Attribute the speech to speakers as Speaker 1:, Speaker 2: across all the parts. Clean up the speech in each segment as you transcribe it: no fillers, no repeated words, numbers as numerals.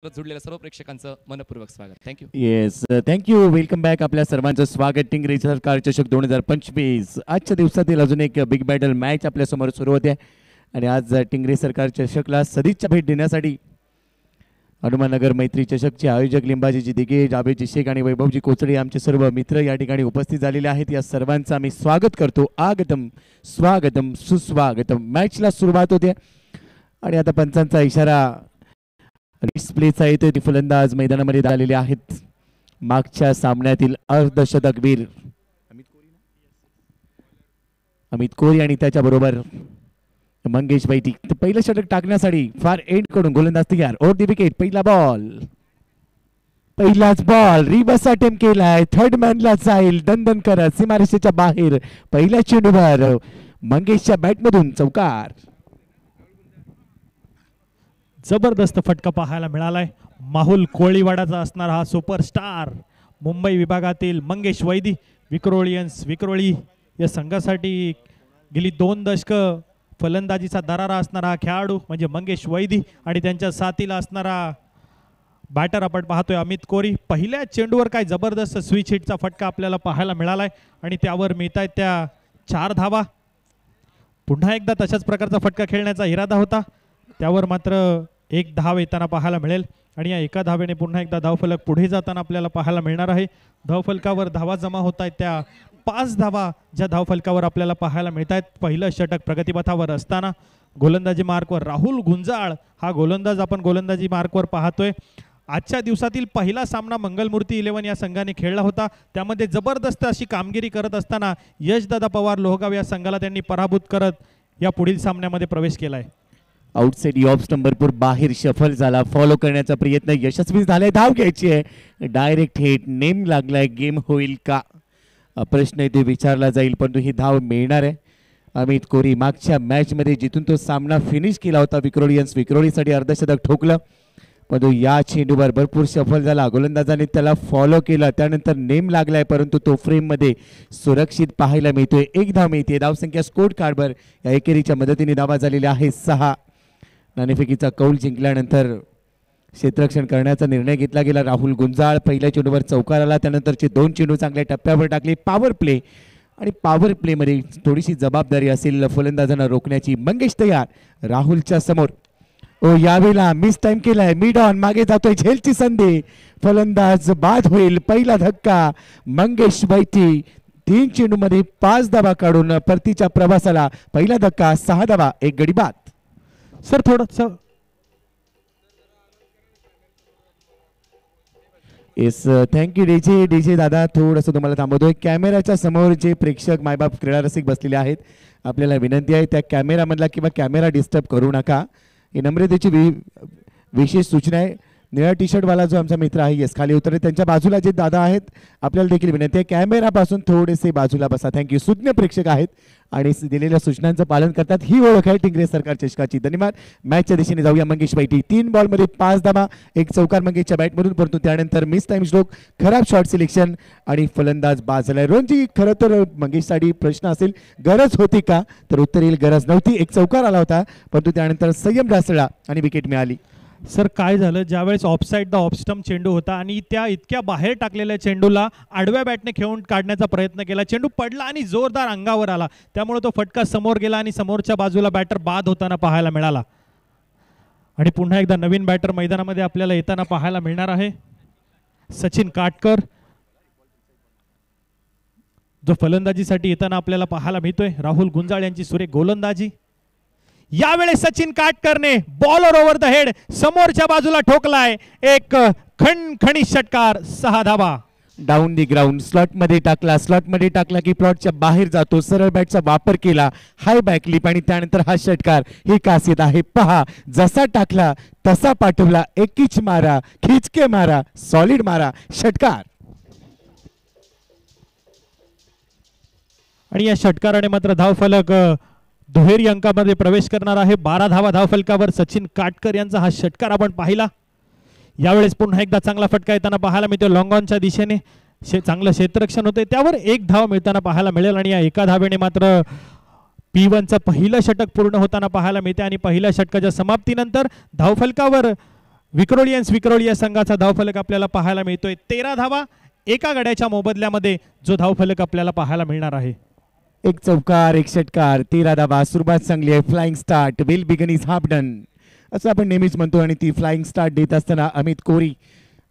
Speaker 1: जुडलेल्या सर्व प्रेक्षकांचं मनपूर्वक स्वागत. Thank you.
Speaker 2: Yes, thank you. Welcome back. आपल्या सर्वांचं स्वागत. टिंगरे सरकार चषक 2025 आजच्या दिवसातील अजून एक बिग बॅटल मॅच आपल्या समोर सुरू होते आणि आज टिंगरे सरकार चषकला सदिच्छा भेट देण्यासाठी हनुमाननगर मैत्री चषकचे आयोजक लिंबाजी दिगेश, आबेजी शेख आणि वैभवजी कोचडे आमचे सर्व मित्र या ठिकाणी उपस्थित झालेले आहेत. या सर्वांचं आम्ही स्वागत करतो. आगतम स्वागतम सुस्वागतम. मॅचला सुरुवात होते आणि आता पंचांचा इशारा डिस्प्लेचा येतो. ती फलंदाज मैदानामध्ये आलेले आहेत. मागच्या सामन्यातील अर्धशतकवीर अमित कोरी आणि त्याच्या बरोबर मंगेश बैठी. पहिलं षटक टाकण्यासाठी फार एंड कडून गोलंदाज तयार. ओव्हर दी विकेट. पहिलाच बॉल रिवर्स अटेम्प्ट केलाय. थर्ड मॅनला जाईल दंदन करत सीमारेषेच्या बाहेर. पहिल्या चेंडूवर मंगेशच्या बॅटमधून चौकार.
Speaker 3: जबरदस्त फटका पाहायला मिळालाय. माहुल कोळीवाडाचा असणारा हा सुपरस्टार मुंबई विभागातील मंगेश वैदी विक्रोळी या संघासाठी गेली 2 दशकं फलंदाजीचा दरारा असणारा हा खेळाडू म्हणजे मंगेश वैदी आणि त्यांच्या साथीला असणारा बॅटर आपण पाहतोय अमित कोरी. पहिल्या चेंडूवर काय जबरदस्त स्विच हिटचा फटका आपल्याला पाहायला मिळालाय आणि त्यावर मिळतायत त्या 4 धावा. पुन्हा एकदा तशाच प्रकारचा फटका खेळण्याचा इरादा होता, त्यावर मात्र 1 धाव येताना पाहायला मिळेल आणि या एका धावेने पुन्हा एकदा धावफलक पुढे जाताना आपल्याला पाहायला मिळणार आहे. धावफलकावर धावा जमा होत आहेत त्या 5 धावा ज्या धावफलकावर आपल्याला पाहायला मिळत आहेत. पहिलं षटक प्रगतिपथावर असताना गोलंदाजी मार्कवर राहुल गुंजाळ हा गोलंदाज आपण गोलंदाजी मार्कवर पाहतोय. आजच्या दिवसातील पहिला सामना मंगलमूर्ती 11 या संघाने खेळला होता. त्यामध्ये जबरदस्त अशी कामगिरी करत असताना यशदादा पवार लोहगाव या संघाला त्यांनी पराभूत करत या पुढील सामन्यामध्ये प्रवेश केलाय.
Speaker 2: आउटसाइड ऑफ स्टंबरपूर बाहेर शफल झाला. फॉलो करण्याचा प्रयत्न यशस्वी झालाय. धाव घ्यायची आहे. Direct hit. नेम लागलाय. गेम होईल का प्रश्न इथे विचारला जाईल, परंतु ही धाव मिळणार आहे. अमित कोरी मागच्या मॅच मध्ये जिथून तो सामना फिनिश केला होता विक्रोळीसाठी अर्धशतक ठोकलं, परंतु या चेंडूवर भरपूर सफल झाला. गोलंदाजाने त्याला फॉलो केला, त्यानंतर नेम लागलाय, परंतु तो फ्रेम मध्ये सुरक्षित पाहायला मिळतोय. 1 धाव मिळते. धावसंख्या स्कोर कार्डवर या एकेरीच्या मदतीने धावा झालेल्या आहे 6. नाणेफेकीचा कौल जिंकल्यानंतर क्षेत्ररक्षण करण्याचा निर्णय घेतला गेला. राहुल गुंजाळ पहिल्या चेंडूवर चौकार आला. त्यानंतरचे 2 चेंडू चांगल्या टप्प्यावर टाकले. पॉवर प्ले आणि पॉवर प्ले मध्ये थोडीशी जबाबदारी असेल फलंदाजांना रोखण्याची. मंगेश तयार राहुलच्या समोर. यावेळेला मिस टाइम केलाय. मिड ऑन मागे जातोय. झेलची संधी. फलंदाज बाद होईल. पहिला धक्का मंगेश बैठी. 3 चेंडू मध्ये 5 धावा काढून परतीच्या प्रवासाला पहिला धक्का. 6 धावा 1 गडी बाद.
Speaker 3: सर थोडंसं
Speaker 2: येस, थँक्यू डीजे दादा. थोडंसं तुम्हाला थांबवतोय. कॅमेऱ्याच्या समोर जे प्रेक्षक मायबाप क्रीडा रसिक बसलेले आहेत, आपल्याला विनंती आहे त्या कॅमेरामधला किंवा कॅमेरा डिस्टर्ब करू नका. ही नम्रतेची विशेष सूचना आहे. निळा टी शर्ट वाला जो आमचा मित्र आहे येस खाली उतरले, त्यांच्या बाजूला जे दादा आहेत आपल्याला देखील विनंती आहे कॅमेरापासून थोडेसे बाजूला बसा. थँक्यू. सुज्ञ प्रेक्षक आहेत आणि दिलेल्या सूचनांचं पालन करतात. ही ओळख आहे टिंगरे सरकार चषकाची. धन्यवाद. मॅचच्या दिशेने जाऊया. मंगेश बैठी 3 बॉलमध्ये 5 धावा 1 चौकार मंगेशच्या बॅटमधून, परंतु त्यानंतर मिस टाइम स्ट्रोक, खराब शॉट सिलेक्शन आणि फलंदाज बाद झालाय. रोहनजी, खरं तर मंगेशसाठी प्रश्न असेल गरज होती का, तर उत्तर येईल गरज नव्हती. 1 चौकार आला होता, परंतु त्यानंतर संयम ढासळला आणि विकेट मिळाली.
Speaker 3: सर काय झालं, ज्यावेळेस ऑफसाईड द ऑफस्टम्प चेंडू होता आणि त्या इतक्या बाहेर टाकलेल्या चेंडूला आडव्या बॅटने खेळून काढण्याचा प्रयत्न केला. चेंडू पडला आणि जोरदार अंगावर आला, त्यामुळे तो फटका समोर गेला आणि समोरच्या बाजूला बॅटर बाद होताना पाहायला मिळाला. आणि पुन्हा एकदा नवीन बॅटर मैदानामध्ये आपल्याला येताना पाहायला मिळणार आहे सचिन काटकर, जो फलंदाजीसाठी येताना आपल्याला पाहायला मिळतोय. राहुल गुंजाळ यांची सुरेख गोलंदाजी. यावेळेस सचिन काटकरने बॉलर ओव्हर द हेड समोरच्या बाजूला ठोकलाय. एक खणखणीत षटकार. 6 धावा.
Speaker 2: Down the ground. स्लॉट मध्ये टाकला की प्लॉटच्या बाहेर जातो. सरळ बॅटचा वापर केला. हाय बॅक लिप आणि त्यानंतर हा षटकार. ही खासियत आहे. पहा, जसा टाकला तसा पाठवला. एकीच मारा, खिचके मारा, सॉलिड मारा, षटकार.
Speaker 3: आणि या षटकाराने मात्र धावफलक दुहेरी अंकामध्ये प्रवेश करणार आहे. 12 धावा धावफलकावर सचिन काटकर यांचा हा षटकार आपण पाहिला. यावेळेस पुन्हा एकदा चांगला फटका येताना पाहायला मिळतो. लॉंग ऑनच्या दिशेने चांगलं क्षेत्ररक्षण होते, त्यावर 1 धाव मिळताना पाहायला मिळेल. आणि या एका धावेने मात्र P1चं पहिलं षटक पूर्ण होताना पाहायला मिळते. आणि पहिल्या षटकाच्या समाप्तीनंतर धावफलकावर विक्रोळी या संघाचा धावफलक आपल्याला पाहायला मिळतोय 13 धावा एका गड्याच्या मोबदल्यामध्ये जो धावफलक आपल्याला पाहायला मिळणार आहे.
Speaker 2: एक चौकार एक षटकार 13 धावा. सुरुवात चांगली आहे. Flying start will begin is half done असं आपण नेहमीच म्हणतो आणि ती फ्लाइंग स्टार्ट देत असताना अमित कोरी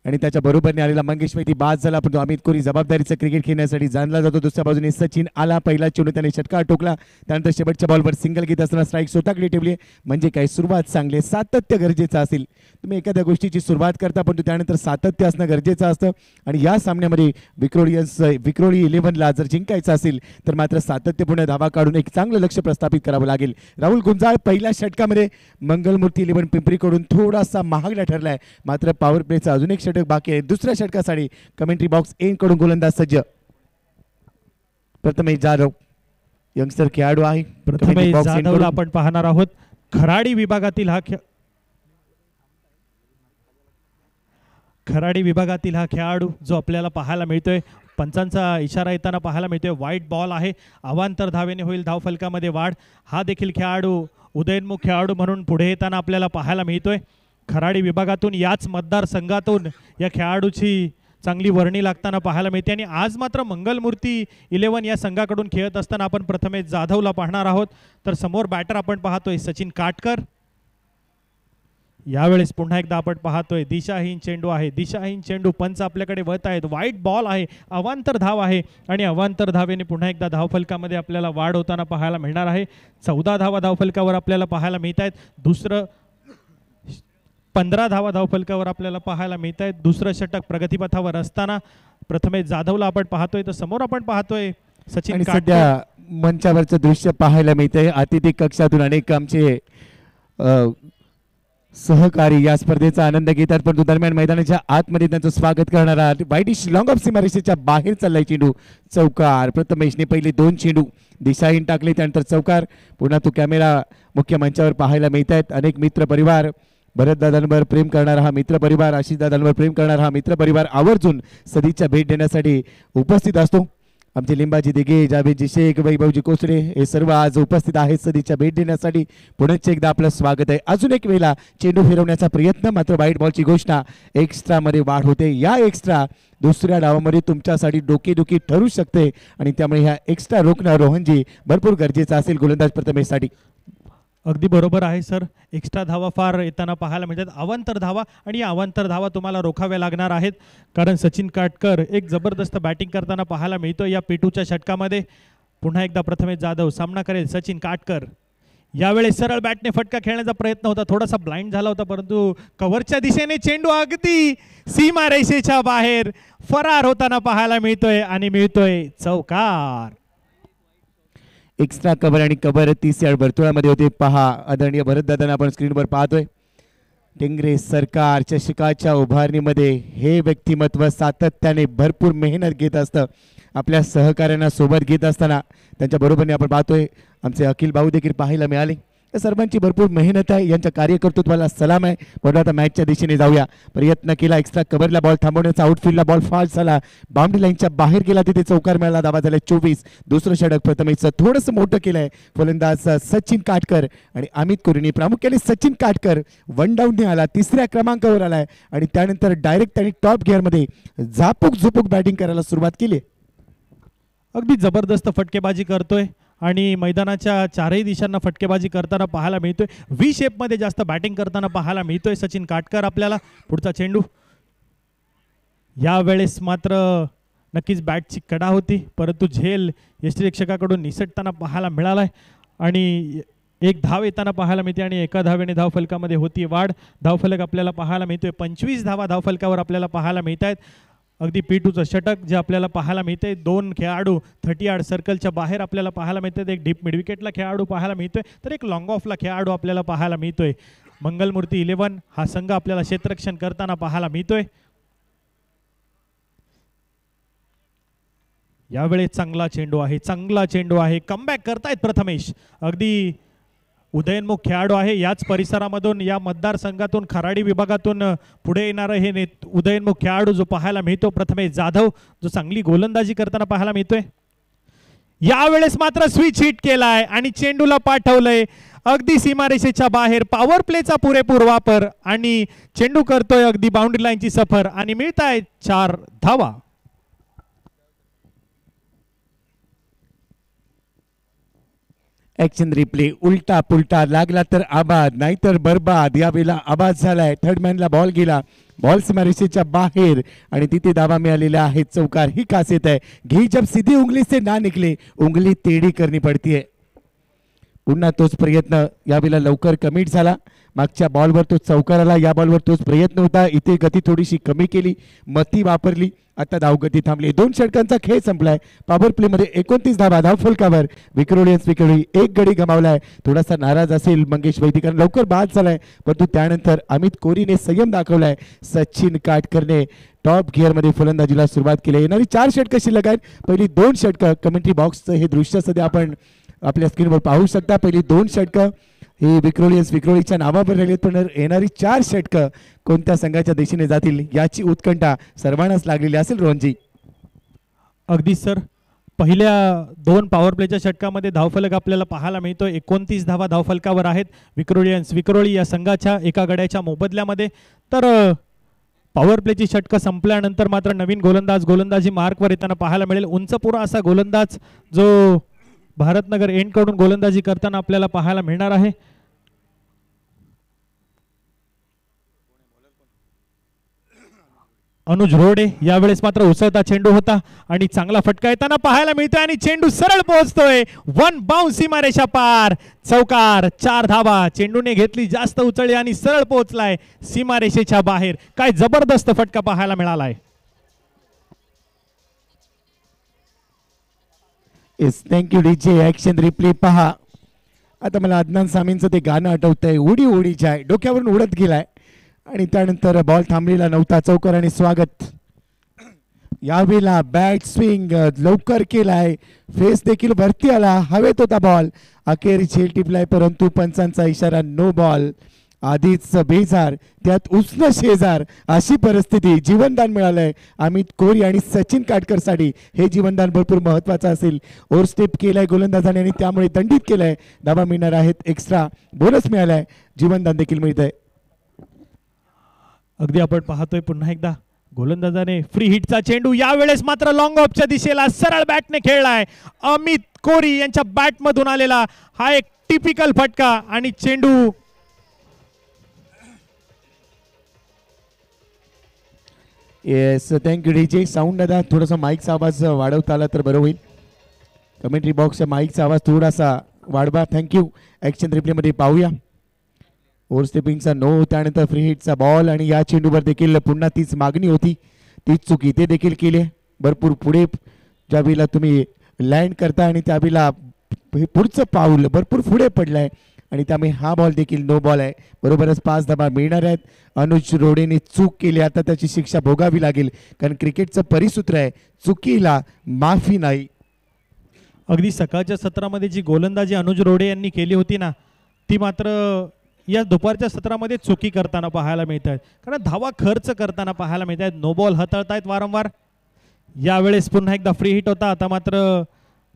Speaker 2: आणि त्याच्या बरोबरने आलेला मंगेश वैदी बाद झाला, परंतु अमित कोरी जबाबदारीचं क्रिकेट खेळण्यासाठी जाणला जातो. दुसऱ्या बाजूने सचिन आला. पहिला चेंडू त्याने षटकार ठोकला. त्यानंतर शेवटच्या बॉलवर सिंगल घेत असताना स्ट्राईक स्वतःकडे ठेवली. म्हणजे काय सुरुवात चांगली. सातत्य गरजेचं असेल. तुम्ही एखाद्या गोष्टीची सुरुवात करता परंतु त्यानंतर सातत्य असणं गरजेचं असतं आणि या सामन्यामध्ये विक्रोळी 11ला जर जिंकायचं असेल तर मात्र सातत्यपूर्ण धावा काढून एक चांगलं लक्ष प्रस्थापित करावं लागेल. राहुल गुंजाळ पहिल्या षटकामध्ये मंगलमूर्ती 11 पिंपरीकडून थोडासा महागडा ठरलाय. मात्र पॉवर प्लेचा अजून एक षटक बाकी आहे. दुसऱ्या षटकासाठी कमेंट्री बॉक्स एन कडून गोलंदाज सज्ज. प्रथमेश जाधव यंगस्टर खेळाडू आहे.
Speaker 3: प्रथमेश जाधवला आपण पाहणार आहोत. खराडी विभागातील हा खेळाडू जो आपल्याला पाहायला मिळतोय. पंचांचा इशारा येताना पाहायला मिळतोय. व्हाईट बॉल आहे. अवांतर धावेने होईल धावफलकामध्ये वाढ. हा देखील खेळाडू उदयोन्मुख खेळाडू म्हणून पुढे येताना आपल्याला पाहायला मिळतोय. खराडी विभागातून याच मतदारसंघातून या खेळाडूची चांगली वर्णी लागताना पाहायला मिळते आणि आज मात्र मंगलमूर्ती 11 या संघाकडून खेळत असताना आपण प्रथमेश जाधवला पाहणार आहोत. तर समोर बॅटर आपण पाहतोय सचिन काटकर. यावेळेस पुन्हा एकदा आपण पाहतोय दिशाहीन चेंडू आहे. दिशाहीन चेंडू पंच आपल्याकडे वळत आहेत. व्हाईट बॉल आहे. अवांतर धाव आहे आणि अवांतर धावेने पुन्हा एकदा धावफलकामध्ये आपल्याला वाढ होताना पाहायला मिळणार आहे. 14 धावा धावफलकावर आपल्याला पाहायला मिळत आहेत. 15 धावा धावफलकावर आपल्याला पाहायला मिळत आहेत. दुसरं षटक प्रगतीपथावर असताना प्रथमेश जाधवला आपण पाहतोय. तर समोर आपण पाहतोय सचिन
Speaker 2: सध्या मंचावरचं दृश्य पाहायला मिळतंय. अतिथी कक्षातून अनेक आमचे सहकारी या स्पर्धेचा आनंद घेतात परंतु दरम्यान मैदानाच्या आतमध्ये त्यांचं स्वागत करणारा वाईटिश लॉंग ऑफ सीमारेषेच्या बाहेर चाललाय चेंडू. चौकार. प्रथमेशने पहिले 2 चेंडू दिशाहीन टाकले. त्यानंतर चौकार. पुन्हा तो कॅमेरा मुख्य मंचावर पाहायला मिळत आहेत. अनेक मित्र परिवार भरतदादांवर प्रेम करणारा हा मित्र परिवार, आशिषदादांवर प्रेम करणारा हा मित्र परिवार आवर्जून सदिच्छा भेट देण्यासाठी उपस्थित असतो. आमचे लिंबाजी दिघे, जावेदजी शेख, वैभवजी कोसडे हे सर्व आज उपस्थित आहेत सदिच्छा भेट देण्यासाठी. पुनश्च एकदा आपलं स्वागत आहे. अजून एक वेळेला चेंडू फिरवण्याचा प्रयत्न. मात्र व्हाईट बॉलची घोषणा. एक्स्ट्रा मध्ये वाढ होते. या एक्स्ट्रा दुसऱ्या डावामध्ये तुमच्यासाठी डोकेदुखी ठरू शकते आणि त्यामुळे ह्या एक्स्ट्रा रोखणं रोहनजी भरपूर गरजेचं असेल गोलंदाज प्रथमेशसाठी.
Speaker 3: अगदी बरोबर आहे सर. एक्स्ट्रा धावा फार येताना पाहायला मिळतात. अवांतर धावा आणि या अवांतर धावा तुम्हाला रोखाव्या लागणार आहेत कारण सचिन काटकर एक जबरदस्त बॅटिंग करताना पाहायला मिळतो. या पेटूच्या षटकामध्ये पुन्हा एकदा प्रथमेश जाधव सामना करेल. सचिन काटकर यावेळेस सरळ बॅटने फटका खेळण्याचा प्रयत्न होता. थोडासा ब्लाइंड झाला होता परंतु कव्हरच्या दिशेने चेंडू अगदी सीमारेषेच्या बाहेर फरार होताना पाहायला मिळतोय आणि मिळतोय चौकार.
Speaker 2: एक्स्ट्रा कव्हर आणि कव्हर 30 यार्ड वर्तुळामध्ये होते. पहा आदरणीय भरतदादांना आपण स्क्रीनवर पाहतोय. टेंगरे सरकार चषकाच्या उभारणीमध्ये हे व्यक्तिमत्व सातत्याने भरपूर मेहनत घेत असतं. आपल्या सहकाऱ्यांना सोबत घेत असताना त्यांच्या बरोबरने आपण पाहतोय आमचे अखिल भाऊ देखील पाहायला मिळाले. या सर्वांची भरपूर मेहनत आहे. यांच्या कार्यकर्तृत्वाला सलाम आहे. म्हणून आता मॅचच्या दिशेने जाऊया. प्रयत्न केला एक्स्ट्रा कव्हरला बॉल थांबवण्याचा. आउटफील्डला बॉल फास्ट झाला. बाउंड्री लाईनच्या बाहेर गेला. तिथे चौकार मिळाला. धावा झाल्या 24. दुसरं षटक प्रथमेशचं थोडंसं मोठं केलंय. फलंदाज सचिन काटकर आणि अमित कोरीने प्रामुख्याने सचिन काटकर 1 डाऊनने आला. 3ऱ्या क्रमांकावर आलाय आणि त्यानंतर डायरेक्ट त्यांनी टॉप गिअरमध्ये झुपूक बॅटिंग करायला सुरुवात केली.
Speaker 3: अगदी जबरदस्त फटकेबाजी करतोय आणि मैदानाच्या चारही दिशांना फटकेबाजी करताना पाहायला मिळतोय. व्ही शेपमध्ये जास्त बॅटिंग करताना पाहायला मिळतोय सचिन काटकर आपल्याला. पुढचा चेंडू. यावेळेस मात्र नक्कीच बॅटची कडा होती परंतु झेल यष्टिरक्षकाकडून निसटताना पाहायला मिळालाय आणि एक धाव येताना पाहायला मिळते आणि एका धावेने धावफलकामध्ये होती वाढ. धावफलक आपल्याला पाहायला मिळतोय 25 धावा धावफलकावर आपल्याला पाहायला मिळत आहेत. अगदी P2चं षटक जे आपल्याला पाहायला मिळते. 2 खेळाडू 30 यार्ड सर्कलच्या बाहेर आपल्याला पाहायला मिळतात. एक डीप मिडविकेटला खेळाडू पाहायला मिळतोय तर एक लॉंग ऑफला खेळाडू आपल्याला पाहायला मिळतोय. मंगलमूर्ती 11 हा संघ आपल्याला क्षेत्ररक्षण करताना पाहायला मिळतोय. यावेळेस चांगला चेंडू आहे. कमबॅक करतायत प्रथमेश. अगदी उदयोन्मुख खेळाडू आहे. याच परिसरामधून या मतदारसंघातून खराडी विभागातून पुढे येणारं हे उदयोन्मुख खेळाडू जो पाहायला मिळतो प्रथमेश जाधव जो चांगली गोलंदाजी करताना पाहायला मिळतोय. यावेळेस मात्र स्विच हिट केलाय आणि चेंडूला पाठवलंय अगदी सीमारेषेच्या बाहेर. पॉवर प्लेचा पुरेपूर वापर आणि चेंडू करतोय अगदी बाउंड्री लाईनची सफर आणि मिळताय 4 धावा.
Speaker 2: Action replay. उलटा पुलटा लागला तर आबाद नाहीतर बरबाद. यावेळेला आबाद झालाय. थर्ड मॅनला बॉल गेला. बॉल सीमारेषेच्या बाहेर आणि तिथे दावा मिळालेला आहे. चौकार. ही खासियत है. घी जब सीधी उंगली से ना निकले उंगली टेढ़ी करनी पड़ती है. पुन्हा तोच प्रयत्न यावेळेला लवकर कमिट झाला. मागच्या बॉलवर तो चौकार आला. या बॉलवर तोच प्रयत्न होता. इथे गती थोडीशी कमी केली. मती वापरली. आता धावगती थांबली. 2 षटकांचा खेळ संपलाय. पॉवर प्ले मध्ये 29 धावा धावफलकावर. विक्रोळीयन्स विक्रोळी 1 गडी गमावलाय. थोडासा नाराज असेल मंगेश वैदी कारण लवकर बाद झालाय, परंतु त्यानंतर अमित कोरीने संयम दाखवलाय. सचिन काटकरने टॉप गिअर मध्ये फलंदाजीला सुरुवात केली. येणारी 4 षटकं शिल्लक आहेत. पहिली 2 षटकं कमेंट्री बॉक्सचं हे दृश्य सध्या आपण आपल्या स्क्रीनवर पाहू शकता. पहिली 2 षटकं ही विक्रोळीयन्स विक्रोळीच्या नावावर राहिली, पण येणारी 4 षटकं कोणत्या संघाच्या दिशेने जातील याची उत्कंठा सर्वांनाच लागलेली असेल. रोहनजी.
Speaker 3: अगदी सर, पहिल्या 2 पॉवर प्लेच्या षटकामध्ये धावफलक आपल्याला पाहायला मिळतो. 29 धावा धावफलकावर आहेत विक्रोळीयन्स विक्रोळी या संघाच्या एका गड्याच्या मोबदल्यामध्ये. तर पॉवर प्लेची षटकं संपल्यानंतर मात्र नवीन गोलंदाजी मार्कवर येताना पाहायला मिळेल. उंचपुरा असा गोलंदाज जो भारतनगर एंड कडून गोलंदाजी करताना आपल्याला पाहायला मिळणार आहे. अनुज रोडे. यावेळेस मात्र उसळता चेंडू होता आणि चांगला फटका येताना पाहायला मिळतोय आणि चेंडू सरळ पोहोचतोय. 1 बाउन्स सीमारेषा पार. चौकार. 4 धावा. चेंडूने घेतली जास्त उचळली आणि सरळ पोहोचलाय सीमारेषेच्या बाहेर. काय जबरदस्त फटका पाहायला मिळालाय.
Speaker 2: Yes, thank you DJ. Action replay पहा. आता मला अदनान सामींचं ते गाणं आठवतंय. उडी उडी जाय. डोक्यावरून उडत गेलाय आणि त्यानंतर बॉल थांबलेला नव्हता. चौकार आणि स्वागत. यावेळेला बॅट स्विंग लवकर केलाय. फेस देखील वरती आला. हवेत होता बॉल. अखेर झेल टिपलाय, परंतु पंचांचा इशारा नो बॉल. आधीच बेजार त्यात उष्ण शेजार अशी परिस्थिती. जीवनदान मिळालंय अमित कोरी आणि सचिन काटकर साठी. हे जीवनदान भरपूर महत्वाचं असेल. ओव्हर स्टेप केलाय गोलंदाजाने आणि त्यामुळे दंडित केलाय. धावा मिळणार आहेत. एक्स्ट्रा बोनस मिळालाय. जीवनदान देखील मिळतंय.
Speaker 3: अगदी आपण पाहतोय पुन्हा एकदा गोलंदाजाने फ्री हिटचा चेंडू. यावेळेस मात्र लॉंग ऑफच्या दिशेला सरळ बॅटने खेळलाय. अमित कोरी यांच्या बॅट मधून आलेला हा एक टिपिकल फटका आणि चेंडू
Speaker 2: येस, थँक्यू डीजे. साऊंड दादा थोडासा माईकचा आवाज वाढवता आला तर बरं होईल. कमेंट्री बॉक्सच्या माईकचा आवाज थोडासा वाढवा. थँक्यू. ॲक्शन रिप्लेमध्ये पाहूया. ओव्हर स्टेपिंगचा नो, त्यानंतर फ्री हिटचा बॉल आणि या चेंडूवर देखील पुन्हा तीच मागणी होती. तीच चुकी ते देखील केली. भरपूर पुढे ज्यावेळेला तुम्ही लँड करता आणि त्यावेळेला पुढचं पाऊल भरपूर पुढे पडलंय आणि त्यामुळे हा बॉल देखील नो बॉल आहे. बरोबरच 5 धावा मिळणार आहेत. अनुज रोडेने चूक केली. आता त्याची शिक्षा भोगावी लागेल, कारण क्रिकेटचं परिसूत्र आहे चुकीला माफी नाही.
Speaker 3: अगदी सकाळच्या सत्रामध्ये जी गोलंदाजी अनुज रोडे यांनी केली होती ना, ती मात्र या दुपारच्या सत्रामध्ये चुकी करताना पाहायला मिळत आहेत. कारण धावा खर्च करताना पाहायला मिळत आहेत. नो बॉल हाताळतायत वारंवार. यावेळेस पुन्हा एकदा फ्री हिट होता. आता मात्र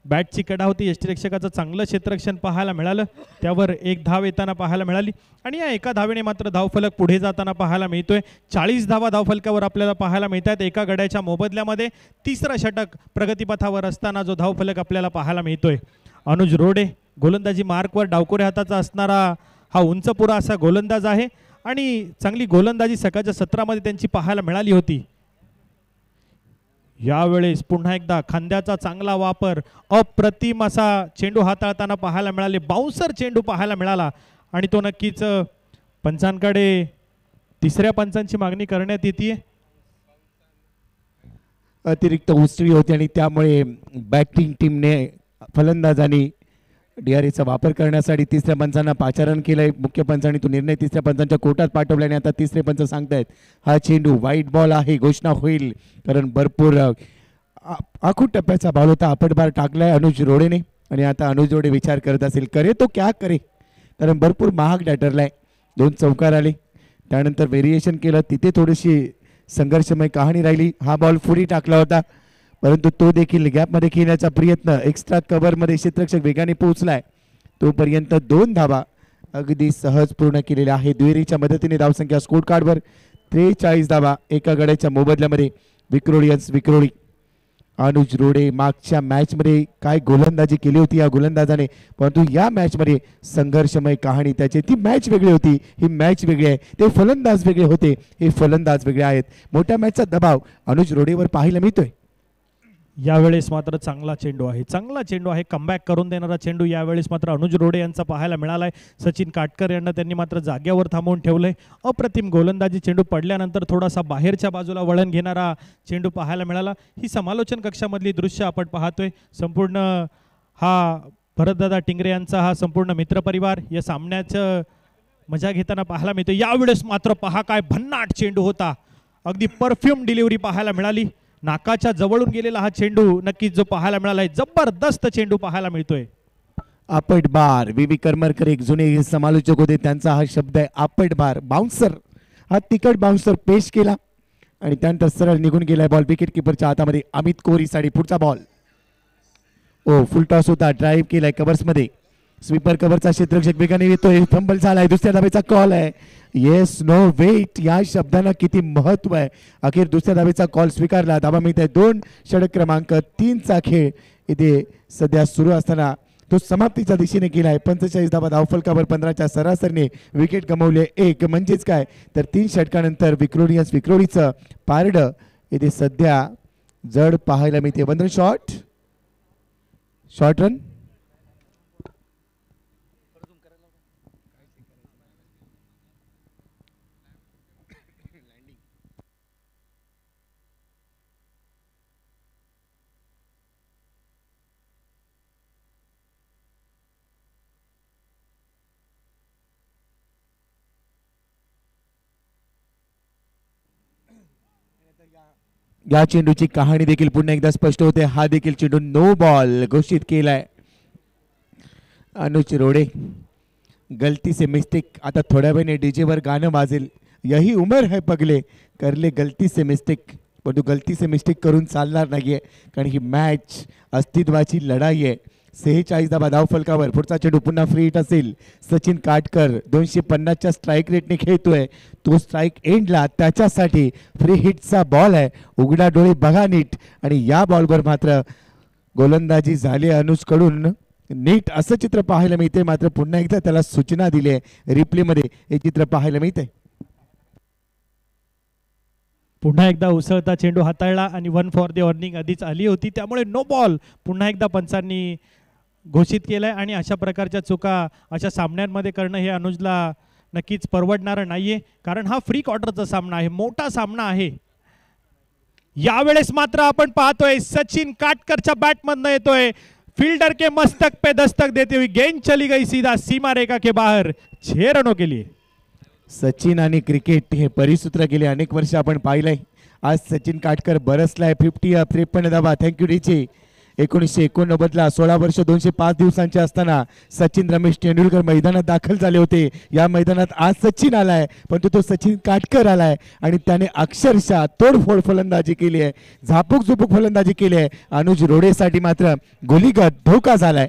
Speaker 3: बॅटची कडा होती. यष्टिरक्षकाचं चांगलं क्षेत्ररक्षण पाहायला मिळालं. त्यावर 1 धाव येताना पाहायला मिळाली आणि या एका धावेने मात्र धावफलक पुढे जाताना पाहायला मिळतोय. 40 धावा धावफलकावर आपल्याला पाहायला मिळत आहेत. एका गड्याच्या मोबदल्यामध्ये 3रं षटक प्रगतीपथावर असताना जो धावफलक आपल्याला पाहायला मिळतोय. अनुज रोडे गोलंदाजी मार्कवर डावकोऱ्या हाताचा असणारा हा उंचपुरा असा गोलंदाज आहे आणि चांगली गोलंदाजी सकाळच्या सत्रामध्ये त्यांची पाहायला मिळाली होती. यावेळेस पुन्हा एकदा खांद्याचा चांगला वापर. अप्रतिम असा चेंडू हाताळताना पाहायला मिळाले. बाउन्सर चेंडू पाहायला मिळाला आणि तो नक्कीच पंचांकडे 3ऱ्या पंचांची मागणी करण्यात येते.
Speaker 2: अतिरिक्त उसळी होती आणि त्यामुळे बॅटिंग टीमने फलंदाजांनी DRAचा वापर करण्यासाठी 3ऱ्या पंचांना पाचारण केलंय. मुख्य पंचांनी तो निर्णय 3ऱ्या पंचांच्या कोर्टात पाठवला आणि आता 3रे पंच सांगतायत हा चेंडू वाईट बॉल आहे. घोषणा होईल, कारण भरपूर आखूड टप्प्याचा बॉल होता. आपटबार टाकलाय अनुज रोडेने आणि आता अनुज रोडे विचार करत असेल करे तो क्या करे, कारण भरपूर महाग ठरलाय. 2 चौकार आले. त्यानंतर व्हेरिएशन केलं. तिथे थोडीशी संघर्षमय कहाणी राहिली. हा बॉल फुरी टाकला होता, परंतु तो देखील गॅपमध्ये खेळण्याचा प्रयत्न, एक्स्ट्रा कव्हरमध्ये क्षेत्ररक्षक वेगाने पोहोचलाय, तोपर्यंत 2 धावा अगदी सहज पूर्ण केलेल्या आहे. दुहेरीच्या मदतीने धावसंख्या स्कोर कार्डवर 43 धावा एका गड्याच्या मोबदल्यामध्ये विक्रोळी. अनुज रोडे मागच्या मॅचमध्ये काय गोलंदाजी केली होती या गोलंदाजाने, परंतु या मॅचमध्ये संघर्षमय कहाणी त्याची. ती मॅच वेगळी होती, ही मॅच वेगळी आहे. ते फलंदाज वेगळे होते, हे फलंदाज वेगळे आहेत. मोठ्या मॅचचा दबाव अनुज रोडेवर पाहायला मिळतोय.
Speaker 3: यावेळेस मात्र चांगला चेंडू आहे, कमबॅक करून देणारा चेंडू यावेळेस मात्र अनुज रोडे यांचा पाहायला मिळालाय. सचिन काटकर यांना त्यांनी मात्र जाग्यावर थांबवून ठेवलंय. अप्रतिम गोलंदाजी, चेंडू पडल्यानंतर थोडासा बाहेरच्या बाजूला वळण घेणारा चेंडू पाहायला मिळाला. ही समालोचन कक्षामधली दृश्य आपण पाहतोय. संपूर्ण हा भरतदादा टिंगरे यांचा हा संपूर्ण मित्रपरिवार या सामन्याचं मजा घेताना पाहायला मिळतो. यावेळेस मात्र पहा काय भन्नाट चेंडू होता, अगदी परफ्यूम डिलिव्हरी पाहायला मिळाली. नाकाच्या जवळून गेलेला हा चेंडू नक्कीच जो पाहायला मिळालाय, जबरदस्त चेंडू पाहायला मिळतोय.
Speaker 2: आपट बार, व्ही करमरकर एक जुने समालोचक होते, त्यांचा हा शब्द आहे आपट बार. बाउन्सर, हा तिकट बाउन्सर पेश केला आणि त्यानंतर सरळ निघून गेलाय बॉल विकेट किपरच्या हातामध्ये. अमित कोहलीसाठी पुढचा बॉल. फुल टॉस होता, ड्राईव्ह केलाय कव्हर्समध्ये. स्वीपर कव्हरचा क्षेत्ररक्षक वेगाने येतोय, फंबल झालाय, दुसऱ्या धावेचा कॉल आहे. येस नो वेट या शब्दांना किती महत्व आहे. अखेर दुसऱ्या धावेचा कॉल स्वीकारला, धावा मिळते 2. षटक क्रमांक 3चा खेळ इथे सध्या सुरू असताना तो समाप्तीच्या दिशेने गेलाय. 45 धावा धावफलकावर 15च्या सरासरीने विकेट गमावले 1. म्हणजेच काय तर 3 षटकानंतर विक्रोळीचं पारड इथे सध्या जड पाहायला मिळते. 1 रन शॉर्ट रन. या चेंडूची कहाणी देखील पुन्हा एकदा स्पष्ट होते. हा देखील चेंडू नो बॉल घोषित केलाय. अनुज रोडे, गलती से मिस्टेक. आता थोड्या वेळाने डीजे वर गाणं वाजेल, यही उमर है पगले करले गलती से मिस्टेक. परंतु गलती से मिस्टेक करून चालणार नाहीये, कारण ही मॅच अस्तित्वाची लढाई आहे. 46 धावा धावफलकावर. पुढचा चेंडू पुन्हा फ्री हिट असेल. सचिन काटकर 250च्या स्ट्राईक रेटने खेळतोय, तो स्ट्राईक एंडला त्याच्यासाठी फ्री हिटचा बॉल आहे. उघडा डोळे बघा नीट, आणि या बॉलवर मात्र गोलंदाजी झाली अनुजकडून. नीट असं चित्र पाहायला मिळते, मात्र पुन्हा एकदा त्याला सूचना दिली आहे. रिप्लेमध्ये हे चित्र पाहायला मिळते.
Speaker 3: पुन्हा एकदा उसळता चेंडू हाताळला आणि 1 फॉर द वॉर्निंग आधीच आली होती, त्यामुळे नो बॉल पुन्हा एकदा पंचांनी घोषित केलंय. आणि अशा प्रकारच्या चुका अशा सामन्यांमध्ये करणं हे अनुजला नक्कीच परवडणारं नाहीये, कारण हा फ्री क्वार्टरचा सामना आहे, मोठा सामना आहे. यावेळेस मात्र आपण पाहतोय सचिन काटकरच्या बॅटमधनं येतोय, फील्डर के मस्तक पे दस्तक देते हुए गेंद चली गई सीधा सीमा रेखा के बाहर 6 रनों के लिए.
Speaker 2: सचिन आणि क्रिकेट हे परिसूत्र गेले अनेक वर्ष आपण पाहिलंय. आज सचिन काटकर बरसलाय 50 53 धावा. थँक्यू डीचे. 1989ला 16 वर्ष 205 दिवसांचे असताना सचिन रमेश तेंडुलकर मैदानात दाखल झाले होते. या मैदानात आज सचिन आलाय, परंतु तो सचिन काटकर आलाय आणि त्याने अक्षरशः तोडफोड फलंदाजी केली आहे, झापूक झुपूक फलंदाजी केली आहे. अनुज रोडेसाठी मात्र गोलीगत धोका झालाय.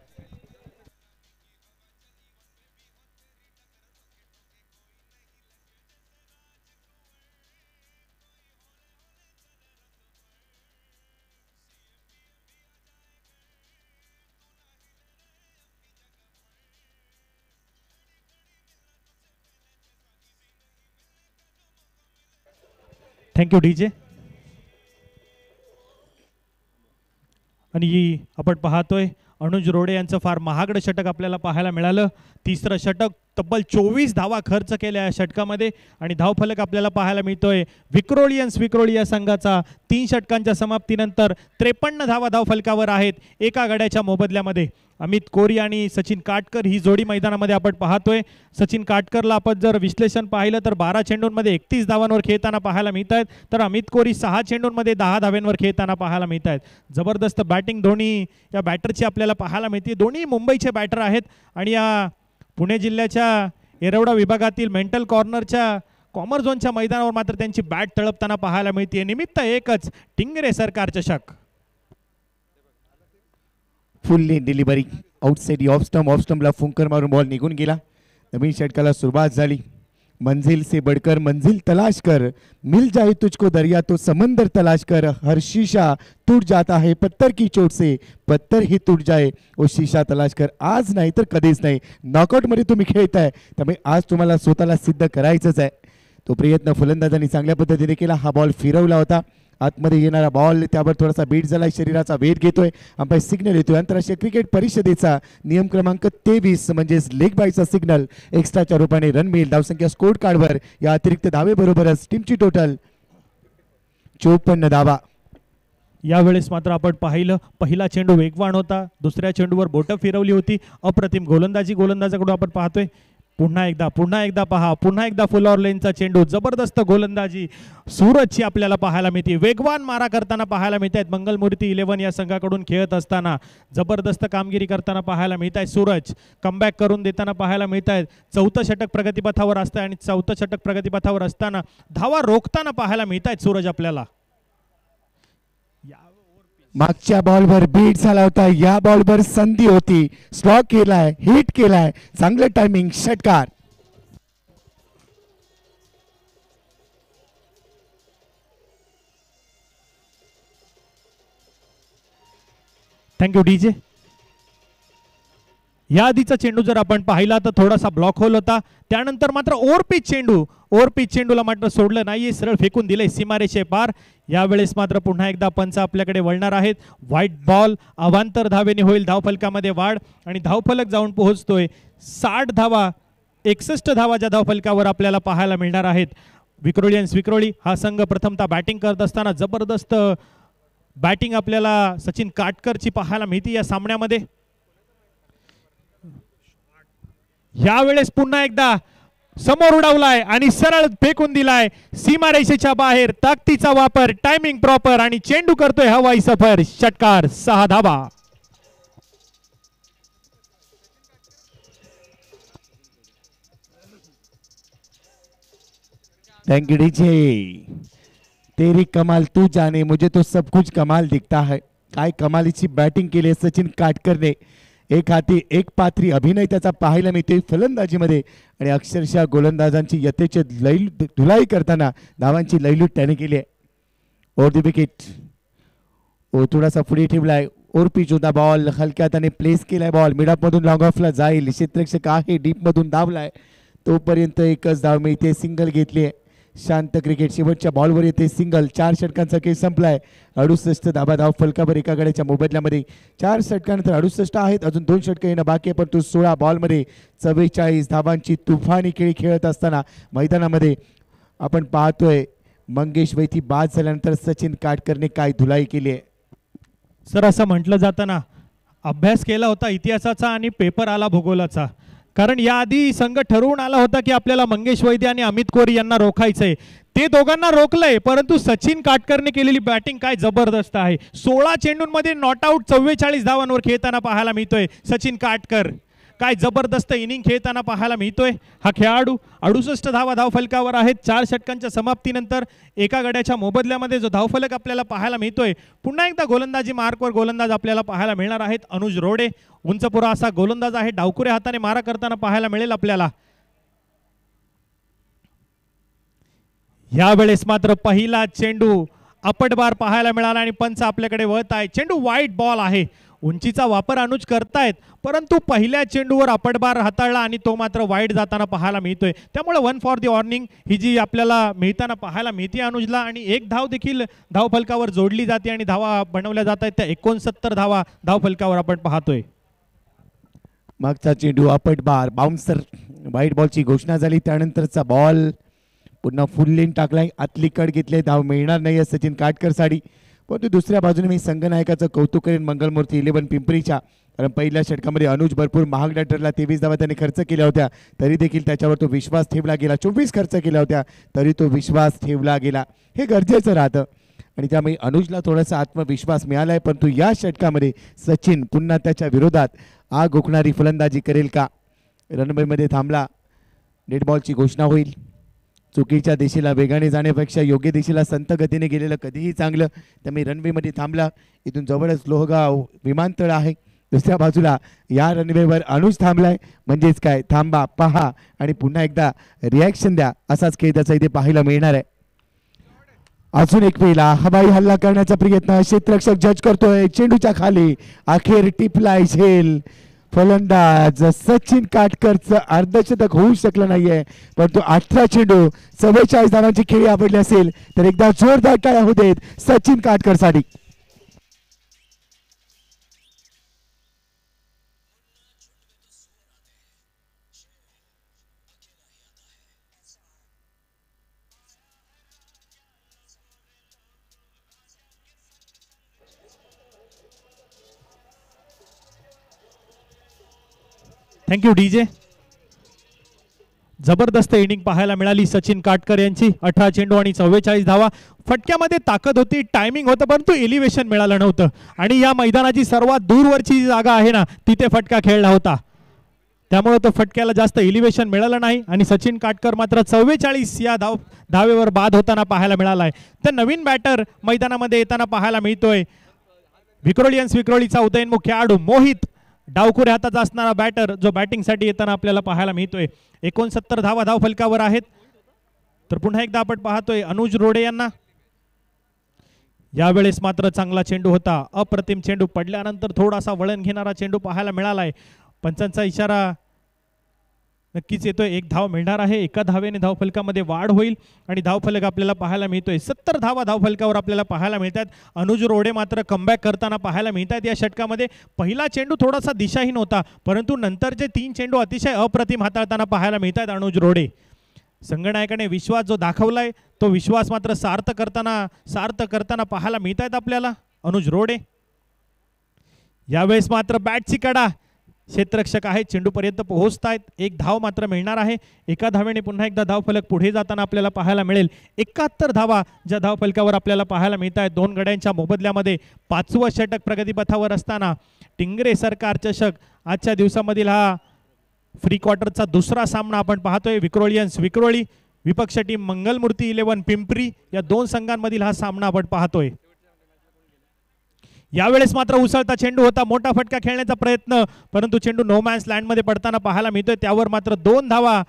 Speaker 3: Thank you DJ. आणि आपण पाहतोय अनुज रोडे यांचं फार महागडं षटक आपल्याला पाहायला मिळालं. 3रं षटक, तब्बल 24 धावा खर्च केल्या या षटकामध्ये. आणि धावफलक आपल्याला पाहायला मिळतोय विक्रोळी या संघाचा 3 षटकांच्या समाप्तीनंतर 53 धावा धावफलकावर आहेत एका गड्याच्या मोबदल्यामध्ये. अमित कोरी आणि सचिन काटकर ही जोडी मैदानामध्ये आपण पाहतोय. सचिन काटकरला आपण जर विश्लेषण पाहिलं तर 12 चेंडूंमध्ये 31 धावांवर खेळताना पाहायला मिळत आहेत, तर अमित कोरी 6 चेंडूंमध्ये 10 धाव्यांवर खेळताना पाहायला मिळत आहेत. जबरदस्त बॅटिंग दोन्ही या बॅटरची आपल्याला पाहायला मिळते. दोन्ही मुंबईचे बॅटर आहेत आणि या पुणे जिल्ह्याच्या येरवडा विभागातील मेंटल कॉर्नरच्या कॉमर झोनच्या मैदानावर मात्र त्यांची बॅट तळपताना पाहायला मिळते. निमित्त एकच, टिंगरे सरकार चषक.
Speaker 2: फुल डिलिव्हरी आउटसाइड ऑफ स्टंपला फुंकर मारून बॉल निघून गेला. नवीन षटकाला सुरुवात झाली. मंजिल से बढ़कर मंजिल तलाश कर, मिल जाए तुझको दरिया तो समंदर तलाश कर, हर शीशा टूट जाता है पत्थर की चोट से, पत्थर ही टूट जाए वो शीशा तलाश कर. आज नाही तर कधीच नाही. नॉकआउटमध्ये तुम्ही खेळताय त्यामुळे आज तुम्हाला स्वतःला सिद्ध करायचंच आहे. तो प्रयत्न फलंदाजांनी चांगल्या पद्धतीने केला. हा बॉल फिरवला होता. आतमध्ये येणारा बॉल त्यावर थोडासा बीट झाला. शरीराचा वेध घेतोय. अंपायर सिग्नल येतोय. आंतरराष्ट्रीय क्रिकेट परिषदेचा नियम क्रमांक 23 म्हणजेच लेग बायचा सिग्नल. एक्स्ट्राच्या रूपाने रन मिळेल. धावसंख्या स्कोर कार्डवर या अतिरिक्त धावे बरोबरच टीमची टोटल 54 धावा.
Speaker 3: यावेळेस मात्र आपण पाहिलं पहिला चेंडू वेगवान होता. दुसऱ्या चेंडूवर बोटं फिरवली होती. अप्रतिम गोलंदाजी गोलंदाजाकडून आपण पाहतोय. पुन्हा एकदा पहा. पुन्हा एकदा फुल ऑर लेनचा चेंडू. जबरदस्त गोलंदाजी सूरजची आपल्याला पाहायला मिळते. वेगवान मारा करताना पाहायला मिळत आहेत. मंगलमूर्ती 11 या संघाकडून खेळत असताना जबरदस्त कामगिरी करताना पाहायला मिळत आहे. सूरज कमबॅक करून देताना पाहायला मिळत आहेत. चौथं षटक प्रगतीपथावर असतं आणि चौथं षटक प्रगतीपथावर असताना धावा रोखताना पाहायला मिळत आहेत सूरज आपल्याला.
Speaker 2: मागच्या बॉलवर बीट झाला होता. या बॉलवर संधी होती. स्ट्रॉक केलाय. हिट केलाय. चांगलं टायमिंग. षटकार.
Speaker 3: Thank you DJ. या आधीचा चेंडू जर आपण पाहिला तर थोडासा ब्लॉक होल होता. त्यानंतर मात्र ओव्हरपिच चेंडूला मात्र सोडलं नाहीये. सरळ फेकून दिले सीमारेषे पार. यावेळेस मात्र पुन्हा एकदा पंच आपल्याकडे वळणार आहेत. व्हाईट बॉल अवांतर धावेने होईल. धावफलकामध्ये वाढ आणि धावफलक जाऊन पोहोचतोय 60 धावा. 61 धावा ज्या धावफलकावर आपल्याला पाहायला मिळणार आहेत. विक्रोळी हा संघ प्रथमतः बॅटिंग करत असताना जबरदस्त बॅटिंग आपल्याला सचिन काटकरची पाहायला मिळते या सामन्यामध्ये. यावेळेस पुन्हा एकदा समोर उडवलाय आणि सरळ फेकून दिलाय सीमारेषेच्या बाहेर. ताकदीचा वापर, टायमिंग प्रॉपर आणि चेंडू करतोय हवाई सफर. षटकार. 6 धावा.
Speaker 2: Thank you DJ. तेरी कमाल तू जाने, मुझे तो सब कुछ कमाल दिखता है. काय कमालीची बॅटिंग केली सचिन काटकरने. एक हाती एक पात्री अभिनय त्याचा पाहायला मिळतोय फलंदाजीमध्ये आणि अक्षरशः गोलंदाजांची यथेचे धुलाई करताना धावांची लयलूट त्याने केली आहे. Over the wicket. थोडासा पुढे ठेवलाय. ओव्हर पिच होता बॉल. हलक्या त्याने प्लेस केलाय. बॉल मिडअप मधून लॉंग ऑफला जाईल. क्षेत्ररक्षक आहे डीप मधून धावलाय. तोपर्यंत एकच धाव मिळते. सिंगल घेतली आहे. शांत क्रिकेट. शेवटच्या बॉलवर येते सिंगल. 4 षटकांचा खेळ संपलाय. 68 धाबा धाव फलकावर एका गड्याच्या मोबदल्यामध्ये. 4 षटकानंतर 68 आहेत. अजून 2 षटकं येणं बाकी आहे. पण तो 16 बॉलमध्ये 44 धावांची तुफानी खेळ खेळत असताना मैदानामध्ये आपण पाहतोय मंगेश वैती बाद झाल्यानंतर सचिन काटकरने काय धुलाई केली आहे.
Speaker 3: सर असं म्हटलं जातं ना, अभ्यास केला होता इतिहासाचा आणि पेपर आला भूगोलाचा. कारण याआधी संघ ठरवून आला होता की आपल्याला मंगेश वैद्य आणि अमित कोरी यांना रोखायचंय. ते दोघांना रोखलंय. परंतु सचिन काटकरने केलेली बॅटिंग काय जबरदस्त आहे. 16 चेंडूंमध्ये नॉट आउट 44 धावांवर खेळताना पाहायला मिळतोय सचिन काटकर. काय जबरदस्त इनिंग खेळताना पाहायला मिळतोय हा खेळाडू. 68 धावा धावफलकावर आहेत. 4 षटकांच्या समाप्तीनंतर एका गड्याच्या मोबदल्यामध्ये जो धावफलक आपल्याला पाहायला मिळतोय. पुन्हा एकदा गोलंदाजी मार्कवर गोलंदाज आपल्याला पाहायला मिळणार आहेत. अनुज रोडे उंचपुरा असा गोलंदाज आहे. डावकुऱ्या हाताने मारा करताना पाहायला मिळेल आपल्याला. यावेळेस मात्र पहिला चेंडू अपटबार पाहायला मिळाला आणि पंच आपल्याकडे वळत आहे. चेंडू वाईट बॉल आहे. उंचीचा वापर अनुज करतायत परंतु पहिल्या चेंडूवर अपटबार हाताळला आणि तो मात्र वाईट जाताना पाहायला मिळतोय. त्यामुळे 1 फॉर द वॉर्निंग ही जी आपल्याला मिळताना पाहायला मिळते अनुजला. आणि एक धाव देखील धावफलकावर जोडली जाते आणि धावा बनवल्या जात आहेत. त्या 69 धावा धावफलकावर आपण पाहतोय.
Speaker 2: मागचा चेंडू अपटबार बाउन्सर. वाईट बॉलची घोषणा झाली. त्यानंतरचा बॉल पुन्हा फुल लेन टाकलाय. आतली कड घेतले. धाव मिळणार नाही सचिन काटकर साठी. परंतु दुसऱ्या बाजूने मी संघनायकाचं कौतुक करेन मंगलमूर्ती 11 पिंपरीच्या. कारण पहिल्या षटकामध्ये अनुज भरपूर महागड्या ठरला. 23 धावा त्याने खर्च केल्या होत्या तरी देखील त्याच्यावर तो विश्वास ठेवला गेला. 24 खर्च केल्या होत्या तरी तो विश्वास ठेवला गेला. हे गरजेचं राहतं आणि त्यामुळे अनुजला थोडासा आत्मविश्वास मिळालाय. परंतु या षटकामध्ये सचिन पुन्हा त्याच्या विरोधात आग ओकणारी फलंदाजी करेल का. रनवेमध्ये थांबला. डेड बॉलची घोषणा होईल. चुकीच्या दिशेला वेगाने जाण्यापेक्षा योग्य दिशेला संत गतीने गेलेलं कधीही चांगलं. त्यामुळे रनवेमध्ये थांबला. इथून जवळच लोहगाव विमानतळ आहे. दुसऱ्या बाजूला या रनवेवर अनुज थांबलाय, म्हणजेच काय थांबा, पहा आणि पुन्हा एकदा रिॲक्शन द्या असाच खेळ त्याचा इथे पाहायला मिळणार आहे. अजून एक वेळेला हवाई हल्ला करण्याचा प्रयत्न क्षेत्ररक्षक जज करतोय, चेंडूच्या खाली अखेर टिपलाय झेल. फलंदाज सचिन काटकरचं अर्धशतक होऊ शकलं नाहीये, परंतु 18 चेंडू 44 धावांची खेळी आवडली असेल तर एकदा जोरदार टाळ्या होऊ देत सचिन काटकर साठी.
Speaker 3: Thank you DJ. जबरदस्त इनिंग पाहायला मिळाली सचिन काटकर यांची. 18 चेंडू आणि 44 धावा. फटक्यामध्ये ताकद होती, टायमिंग होतं, परंतु एलिव्हेशन मिळालं नव्हतं. आणि या मैदानाची सर्वात दूरवरची जागा आहे ना, तिथे फटका खेळला होता, त्यामुळे तो फटक्याला जास्त एलिव्हेशन मिळालं नाही. आणि सचिन काटकर मात्र 44 या धावेवर बाद होताना पाहायला मिळालाय. तर नवीन बॅटर मैदानामध्ये येताना पाहायला मिळतोय. विक्रोलियन्स विक्रोळीचा उदयनमुख खेळाडू मोहित डावखुरे हाताचा असणारा बॅटर, जो बॅटिंगसाठी येताना आपल्याला पाहायला मिळतोय. 69 धावा धाव फलकावर आहेत. तर पुन्हा एकदा आपण पाहतोय अनुज रोडे यांना. यावेळेस मात्र चांगला चेंडू होता, अप्रतिम चेंडू. पडल्यानंतर थोडासा वळण घेणारा चेंडू पाहायला मिळालाय. पंचांचा इशारा नक्कीच येतोय. एक धाव मिळणार आहे. एका धावेने धावफलकामध्ये वाढ होईल आणि धावफलक आपल्याला पाहायला मिळतोय. 70 धावा धावफलकावर आपल्याला पाहायला मिळतात. अनुज रोडे मात्र कमबॅक करताना पाहायला मिळतात या षटकामध्ये. पहिला चेंडू थोडासा दिशाहीन होता, परंतु नंतरचे 3 चेंडू अतिशय अप्रतिम हाताळताना पाहायला मिळतात अनुज रोडे. संघनायकाने विश्वास जो दाखवलाय तो विश्वास मात्र सार्थ करताना पाहायला मिळतात आपल्याला अनुज रोडे. यावेळेस मात्र बॅटची कडा, क्षेत्ररक्षक आहेत, चेंडूपर्यंत पोहोचतायत. एक धाव मात्र मिळणार आहे. एका धावेने पुन्हा एकदा धावफलक पुढे जाताना आपल्याला पाहायला मिळेल. 71 धावा ज्या धावफलकावर आपल्याला पाहायला मिळत आहेत. 2 गड्यांच्या मोबदल्यामध्ये 5वं षटक प्रगतीपथावर असताना टिंगरे सरकार चषक आजच्या दिवसामधील हा फ्री क्वार्टरचा दुसरा सामना आपण पाहतोय. विक्रोलियन्स विक्रोळी विपक्ष टीम मंगलमूर्ती 11 पिंपरी या 2 संघांमधील हा सामना आपण पाहतोय. यावेळेस मात्र उसळता चेंडू होता, मोठा फटका खेळण्याचा प्रयत्न, परंतु चेंडू नो मॅन्स लँडमध्ये पडताना पाहायला मिळतोय. त्यावर मात्र 2 धावा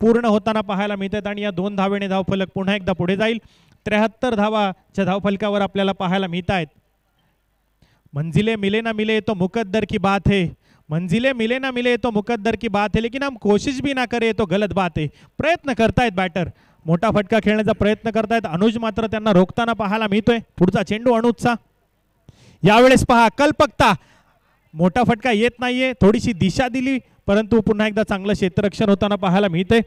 Speaker 3: पूर्ण होताना पाहायला मिळतात आणि या 2 धावेने धावफलक पुन्हा एकदा पुढे जाईल. 73 धावाच्या धावफलकावर आपल्याला पाहायला मिळत आहेत. मंजिले मिले ना मिले तो मुकद्दर की बात है, मंजिले मिले ना मिले तो मुकद्दर की बात है, लेकिन हम कोशिश भी ना करे तो गलत बात है. प्रयत्न करतायत बॅटर, मोठा फटका खेळण्याचा प्रयत्न करतायत. अनुज मात्र त्यांना रोखताना पाहायला मिळतोय. पुढचा चेंडू अनुजचा. यावेळेस पहा कल्पकता, मोठा फटका येत नाहीये, थोडीशी दिशा दिली, परंतु पुन्हा एकदा चांगलं क्षेत्ररक्षण होताना पाहायला मिळते.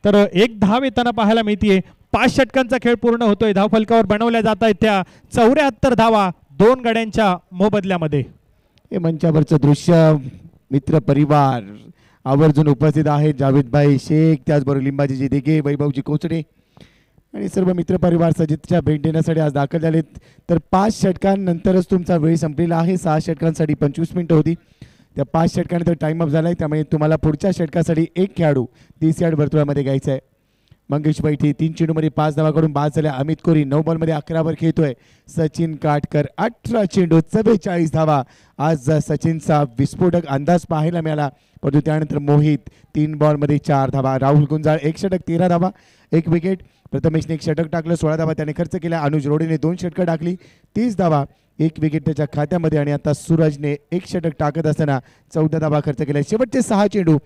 Speaker 3: तर एक धाव येताना पाहायला मिळते. 5 षटकांचा खेळ पूर्ण होतोय. धावफलकावर बनवल्या जात आहेत त्या 74 धावा 2 गड्यांच्या मोबदल्यामध्ये.
Speaker 2: हे मंचावरचं दृश्य मित्र परिवार आवर्जून उपस्थित आहेत. जावेदभाई शेख, त्याचबरोबर लिंबाजीजी दिघे, वैभवजी कोचडे आणि सर्व मित्रपरिवार सजितच्या भेट देण्यासाठी आज दाखल झालेत. तर 5 षटकांनंतरच तुमचा वेळ संपलेला आहे. 6 षटकांसाठी 25 मिनिटं होती. त्या 5 षटकानंतर टाइम अप झाला आहे, त्यामुळे तुम्हाला पुढच्या षटकासाठी एक खेळाडू 30 यार्ड वर्तुळामध्ये घ्यायचा आहे. मंगेश बैठी 3 चेंडूमध्ये 5 धावाकडून बाद झाल्या. अमित कोरी 9 बॉलमध्ये 11 वर खेळतोय. सचिन काटकर 18 चेंडू 44 धावा. आज सचिनचा विस्फोटक अंदाज पाहायला मिळाला, परंतु त्यानंतर मोहित 3 बॉलमध्ये 4 धावा. राहुल गुंजाळ 1 षटक 13 धावा 1 विकेट. प्रथमेशने 1 षटक टाकलं 16 धावा त्याने खर्च केला. अनुज रोडेने 2 षटकं टाकली 30 धावा 1 विकेट त्याच्या खात्यामध्ये. आणि आता सूरजने 1 षटक टाकत असताना 14 धावा खर्च केला. शेवटचे 6 चेंडू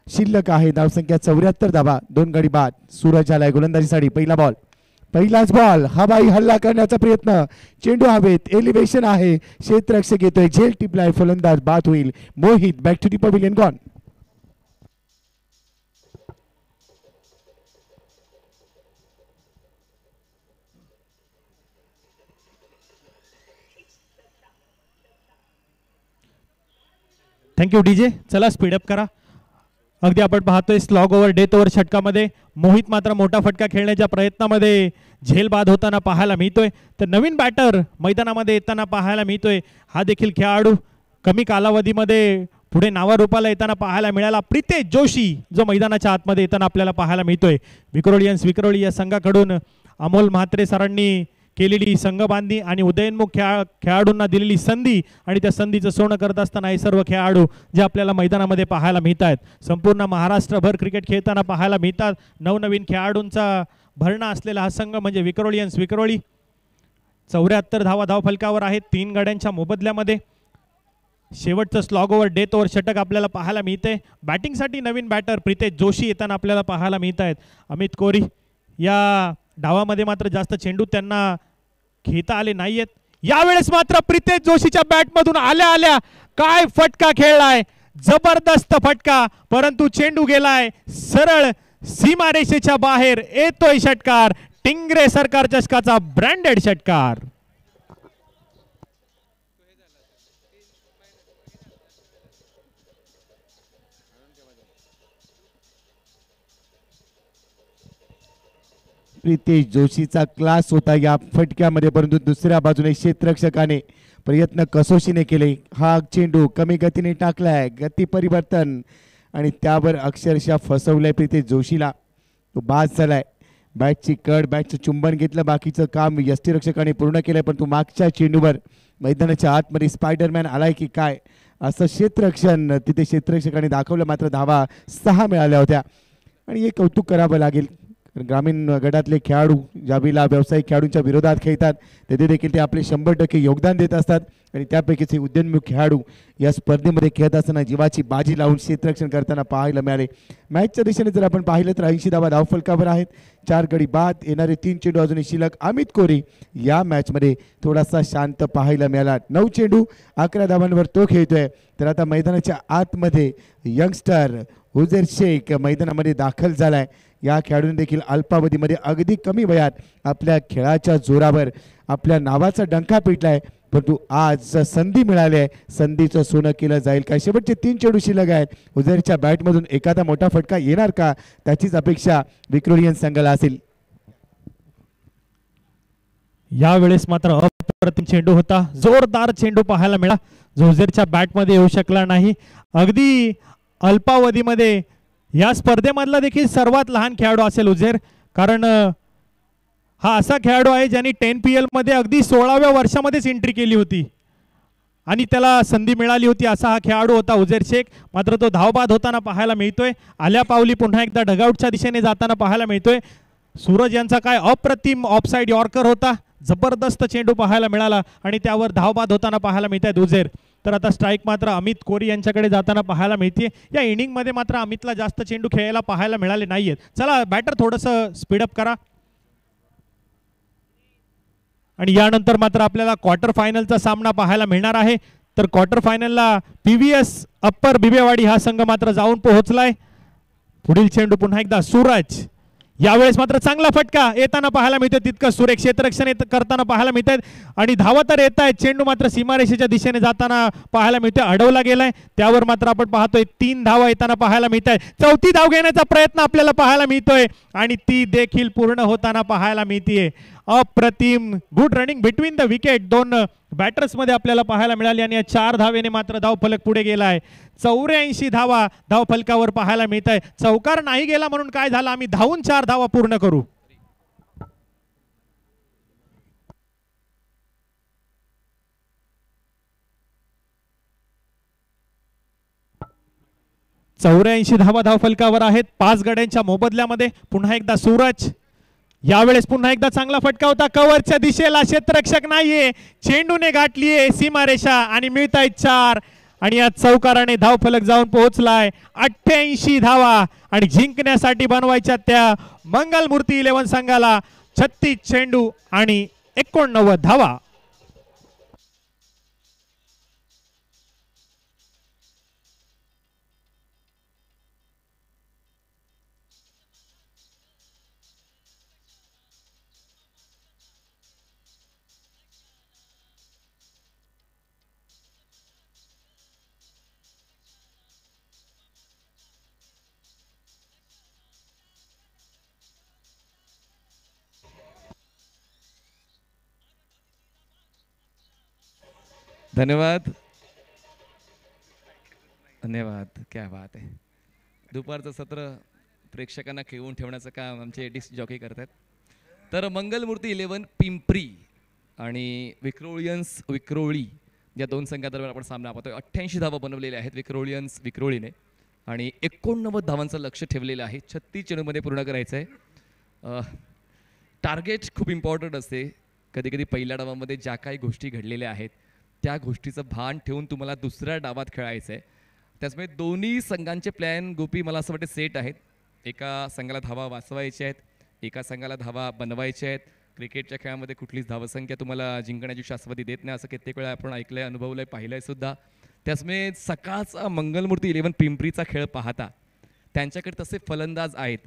Speaker 2: शिल्लक आहे. धावसंख्या 74 धावा 2 गडी बाद. सूरज आलाय गोलंदाजीसाठी. पहिलाच बॉल हवाई हल्ला करण्याचा प्रयत्न, चेंडू हवेत, एलिव्हेशन आहे, क्षेत्ररक्षक येतोय, झेल टिपलाय, फलंदाज बाद होईल. Mohit back to the pavilion gone.
Speaker 3: Thank you DJ. चला स्पीडअप करा. अगदी आपण पाहतोय स्लॉग ओव्हर डेथ ओव्हर षटकामध्ये मोहित मात्र मोठा फटका खेळण्याच्या प्रयत्नामध्ये झेल बाद होताना पाहायला मिळतोय. तर नवीन बॅटर मैदानामध्ये येताना पाहायला मिळतोय. हा देखील खेळाडू कमी कालावधीमध्ये पुढे नावारूपाला येताना पाहायला मिळाला. प्रितेश जोशी जो मैदानाच्या आतमध्ये येताना आपल्याला पाहायला मिळतोय. विक्रोलियन्स विक्रोळी या संघाकडून अमोल म्हात्रे सरांनी केलेली संघबांधणी आणि उदयनमुख खेळाडूंना दिलेली संधी आणि त्या संधीचं सोनं करत असताना हे सर्व खेळाडू जे आपल्याला मैदानामध्ये पाहायला मिळत आहेत, संपूर्ण महाराष्ट्रभर क्रिकेट खेळताना पाहायला मिळतात. नवनवीन खेळाडूंचा भरणा असलेला हा संघ म्हणजे विक्रोळियन्स विक्रोळी. 74 धावा धावफलकावर आहेत 3 गड्यांच्या मोबदल्यामध्ये. शेवटचं स्लॉग ओव्हर डेथ ओव्हर षटक आपल्याला पाहायला मिळते. बॅटिंगसाठी नवीन बॅटर प्रितेश जोशी येताना आपल्याला पाहायला मिळत आहेत. अमित कोरी या डावामध्ये मात्र जास्त चेंडू त्यांना खेळता आले नाहीयेत. यावेळेस मात्र प्रितेश जोशीच्या बॅटमधून आल्या आल्या काय फटका खेळलाय, जबरदस्त फटका, परंतु चेंडू गेलाय सरळ सीमारेषेच्या बाहेर. येतोय षटकार, टिंगरे सरकार चषकाचा ब्रँडेड षटकार.
Speaker 2: प्रितेश जोशीचा क्लास होता या फटक्यामध्ये, परंतु दुसऱ्या बाजूने क्षेत्ररक्षकाने प्रयत्न कसोशीने केले. हा चेंडू कमी गतीने टाकलाय, गती परिवर्तन आणि त्यावर अक्षरशः फसवलंय प्रितेश जोशीला. तो बाद झालाय. बॅटची कड, बॅटचं चुंबन घेतलं, बाकीचं काम यष्टीरक्षकाने पूर्ण केलंय, पण तो मागच्या चेंडूवर मैदानाच्या आतमध्ये स्पायडरमॅन आलाय की काय असं क्षेत्ररक्षण तिथे क्षेत्ररक्षकाने दाखवलं. मात्र धावा 6 मिळाल्या होत्या आणि हे कौतुक करावं लागेल. ग्रामीण गटातले खेळाडू ज्यावेळेला व्यावसायिक खेळाडूंच्या विरोधात खेळतात तेथे देखील ते आपले 100% योगदान देत असतात आणि त्यापैकीच हे उद्यममुख खेळाडू या स्पर्धेमध्ये खेळत असताना जीवाची बाजी लावून क्षेत्ररक्षण करताना पाहायला मिळाले. मॅचच्या दिशेने जर आपण पाहिलं तर 80 धावा धावफलकावर आहेत. 4 गडी बाद, येणारे 3 चेंडू अजूनही शिल्लक. अमित कोरी या मॅचमध्ये थोडासा शांत पाहायला मिळाला. 9 चेंडू 11 धावांवर तो खेळतोय. तर आता मैदानाच्या आतमध्ये यंगस्टर उजेर शेख मैदानामध्ये दाखल झालाय. या खेळाडूंनी देखील अल्पावधीमध्ये अगदी कमी वयात आपल्या खेळाच्या जोरावर आपल्या नावाचा डंका पिटलाय, परंतु आज संधी मिळाली आहे, संधीचं सोनं केलं जाईल का. शेवटचे 3 चेंडू शिल्लक आहेत. उजेरच्या बॅटमधून एखादा मोठा फटका येणार का, त्याचीच अपेक्षा विक्रोळियन्स संघाला असेल.
Speaker 3: यावेळेस मात्र अप्रतिम चेंडू होता, जोरदार चेंडू पाहायला मिळाला, जो उजेरच्या बॅटमध्ये येऊ शकला नाही. अगदी अल्पावधीमध्ये या स्पर्धेमधला देखील सर्वात लहान खेळाडू असेल उजेर, कारण हा असा खेळाडू आहे ज्यांनी 10PL मध्ये अगदी 16व्या वर्षामध्येच एंट्री केली होती आणि त्याला संधी मिळाली होती. असा हा खेळाडू होता उजेर शेख. मात्र तो धावबाद होताना पाहायला मिळतोय. आल्या पावली पुन्हा एकदा डगआउटच्या दिशेने जाताना पाहायला मिळतोय. सूरज यांचा काय अप्रतिम ऑफसाईड यॉर्कर होता, जबरदस्त चेंडू पाहायला मिळाला आणि त्यावर धावबाद होताना पाहायला मिळत आहेत उजेर. तर आता स्ट्राईक मात्र अमित कोरी यांच्याकडे जाताना पाहायला मिळते. या इनिंगमध्ये मात्र अमितला जास्त चेंडू खेळायला पाहायला मिळाले नाहीयेत. चला बॅटर थोडंसं स्पीडअप करा. आणि यानंतर मात्र आपल्याला क्वार्टर फायनलचा सामना पाहायला मिळणार आहे. तर क्वार्टर फायनलला PVS अप्पर बिबेवाडी हा संघ मात्र जाऊन पोहोचलाय. पुढील चेंडू पुन्हा एकदा सूरज. यावेळेस मात्र चांगला फटका येताना पाहायला मिळतोय. तितकं सुरेख क्षेत्ररक्षण करताना पाहायला मिळत आहेत आणि धावा तर येत आहेत. चेंडू मात्र सीमारेषेच्या दिशेने जाताना पाहायला मिळतोय, अडवला गेलाय. त्यावर मात्र आपण पाहतोय 3 धावा येताना पाहायला मिळत आहेत. 4थी धाव घेण्याचा प्रयत्न आपल्याला पाहायला मिळतोय आणि ती देखील पूर्ण होताना पाहायला मिळतीये. अप्रतिम good running between the wicket 2 batters मध्ये आपल्याला पाहायला मिळाली आणि या 4 धावेने मात्र धावफलक पुढे गेलाय. 84 धावा धावफलकावर पाहायला मिळत आहे. चौकार नाही गेला म्हणून काय झालं, आम्ही धावून 4 धावा पूर्ण करू. चौऱ्याऐंशी धावा धावफलकावर आहेत 5 गड्यांच्या मोबदल्यामध्ये. पुन्हा एकदा सूरज. यावेळेस पुन्हा एकदा चांगला फटका होता कव्हरच्या दिशेला, क्षेत्ररक्षक नाहीये, चेंडूने गाठलीये सीमारेषा आणि मिळतायत 4 आणि या चौकाराने धावफलक जाऊन पोहोचलाय 88 धावा आणि जिंकण्यासाठी बनवायच्या त्या मंगलमूर्ती 11 संघाला 36 चेंडू आणि 89 धावा.
Speaker 1: धन्यवाद धन्यवाद. क्या बात आहे. दुपारचं सत्र प्रेक्षकांना खेळवून ठेवण्याचं काम आमचे डिस्क जॉकी करतात. तर मंगलमूर्ती 11 पिंपरी आणि विक्रोळी या दोन संघादरम्यान आपण सामना पाहतोय. 88 धावा बनवलेल्या आहेत विक्रोळीने आणि 89 धावांचं लक्ष ठेवलेलं आहे. 36 चेंडूमध्ये पूर्ण करायचं आहे. टार्गेट खूप इम्पॉर्टंट असते. कधी कधी पहिल्या डावामध्ये ज्या काही गोष्टी घडलेल्या आहेत त्या गोष्टीचं भान ठेवून तुम्हाला दुसऱ्या डावात खेळायचं आहे. त्याचमुळे दोन्ही संघांचे प्लॅन गोपी मला असं वाटतं सेट आहेत. एका संघाला धावा वाचवायच्या आहेत, एका संघाला धावा बनवायच्या आहेत. क्रिकेटच्या खेळामध्ये कुठलीच धावसंख्या तुम्हाला जिंकण्याची शाश्वती देत नाही, असं कित्येक वेळा आपण ऐकलंय, अनुभवलंय, पाहिलंय सुद्धा. त्याचमुळे सकाळचा मंगलमूर्ती 11 पिंपरीचा खेळ पाहता त्यांच्याकडे तसे फलंदाज आहेत.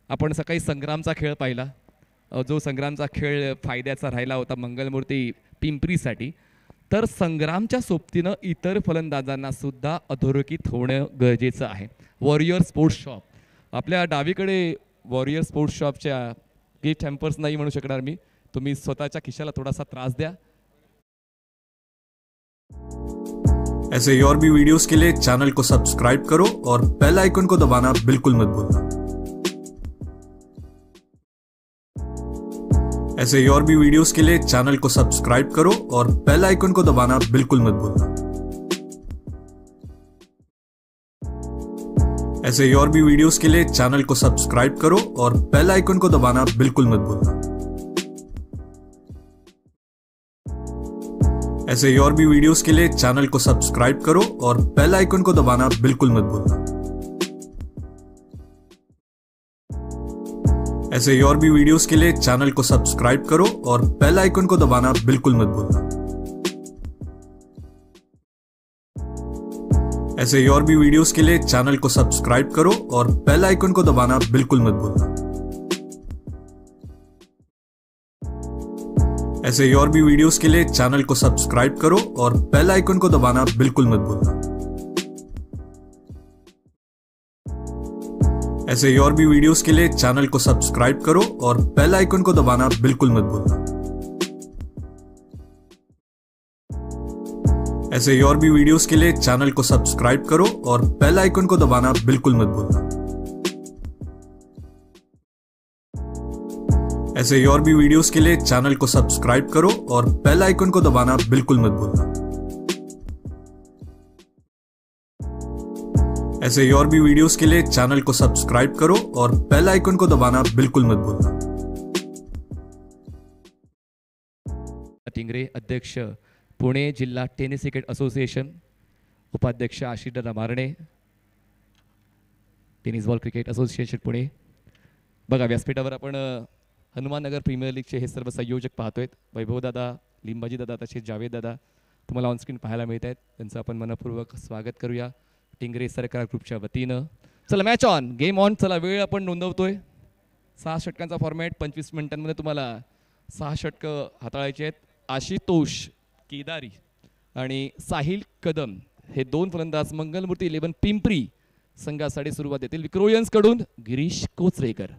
Speaker 1: आपण सकाळी संग्रामचा खेळ पाहिला, जो संग्रामचा खेळ फायद्याचा राहिला होता मंगलमूर्ती पिंपरीसाठी. तर संग्रामच्या सोबतीनं इतर फलंदाजांना सुद्धा अधोरेखित होणं गरजेचं आहे. वॉरियर स्पोर्ट्स शॉप, आपल्या डावीकडे वॉरियर स्पोर्ट्स शॉपच्या गिफ्ट हॅम्पर्स नाही म्हणू शकणार मी, तुम्ही स्वतःच्या खिशाला थोडासा त्रास द्या.
Speaker 4: ऐसे और भी वीडियोस के लिए चैनल को सब्सक्राइब करो और बेल आइकन को दबाना बिल्कुल मत भूलना. ऐसे और भी वीडियोस के लिए चैनल को सब्सक्राइब करो और बेल आइकन को दबाना बिल्कुल मत भूलना. ऐसे और भी वीडियोस के लिए चैनल को सब्सक्राइब करो और बेल आइकन को दबाना बिल्कुल मत भूलना. ऐसे और भी वीडियोस के लिए चैनल को सब्सक्राइब करो और बेल आइकन को दबाना बिल्कुल मत भूलना. ऐसे और भी वीडियोस के लिए चैनल को सब्सक्राइब करो और बेल आइकन को दबाना बिल्कुल मत भूलना. ऐसे और भी वीडियोस के लिए चैनल को सब्सक्राइब करो और बेल आइकन को दबाना बिल्कुल मत भूलना. ऐसे और भी वीडियोस के लिए चैनल को सब्सक्राइब करो और बेल आइकन को दबाना बिल्कुल मत भूलना. ऐसे और भी वीडियोस के लिए चैनल को सब्सक्राइब करो और बेल आइकन को दबाना बिल्कुल मत भूलना. ऐसे और भी वीडियोस के लिए चैनल को सब्सक्राइब करो और बेल आइकन को दबाना बिल्कुल मत भूलना. ऐसे और भी वीडियोस के लिए चैनल को सब्सक्राइब करो और बेल आइकन को दबाना बिल्कुल मत भूलना. ऐसे और भी वीडियोस के लिए चैनल को सब्सक्राइब करो और बेल आइकन को दबाना बिल्कुल मत भूलना.
Speaker 1: टिंगरे अध्यक्ष पुणे जिल्हा टेनिस क्रिकेट असोसिएशन, उपाध्यक्ष आशिष दादा मारणे tennis ball cricket association Pune. बघा व्यासपीठावर आपण हनुमाननगर प्रीमियर लीगचे हे सर्व संयोजक पाहतोय. वैभव दादा, लिंबाजी दादा, तसेच जावेद दादा तुम्हाला ऑनस्क्रीन पाहायला मिळत आहेत. त्यांचं आपण मनपूर्वक स्वागत करूया टिंगरे सरकार ग्रुपच्या वतीनं. चला मॅच ऑन, गेम ऑन. चला वेळ आपण नोंदवतोय. 6 षटकांचा फॉर्मॅट, 25 मिनिटांमध्ये तुम्हाला 6 षटकं हाताळायचे आहेत. आशुतोष केदारी आणि साहिल कदम हे दोन फलंदाज मंगलमूर्ती 11 पिंपरी संघासाठी सुरुवात येतील. विक्रोलियन्सकडून गिरीश कोचरेकर,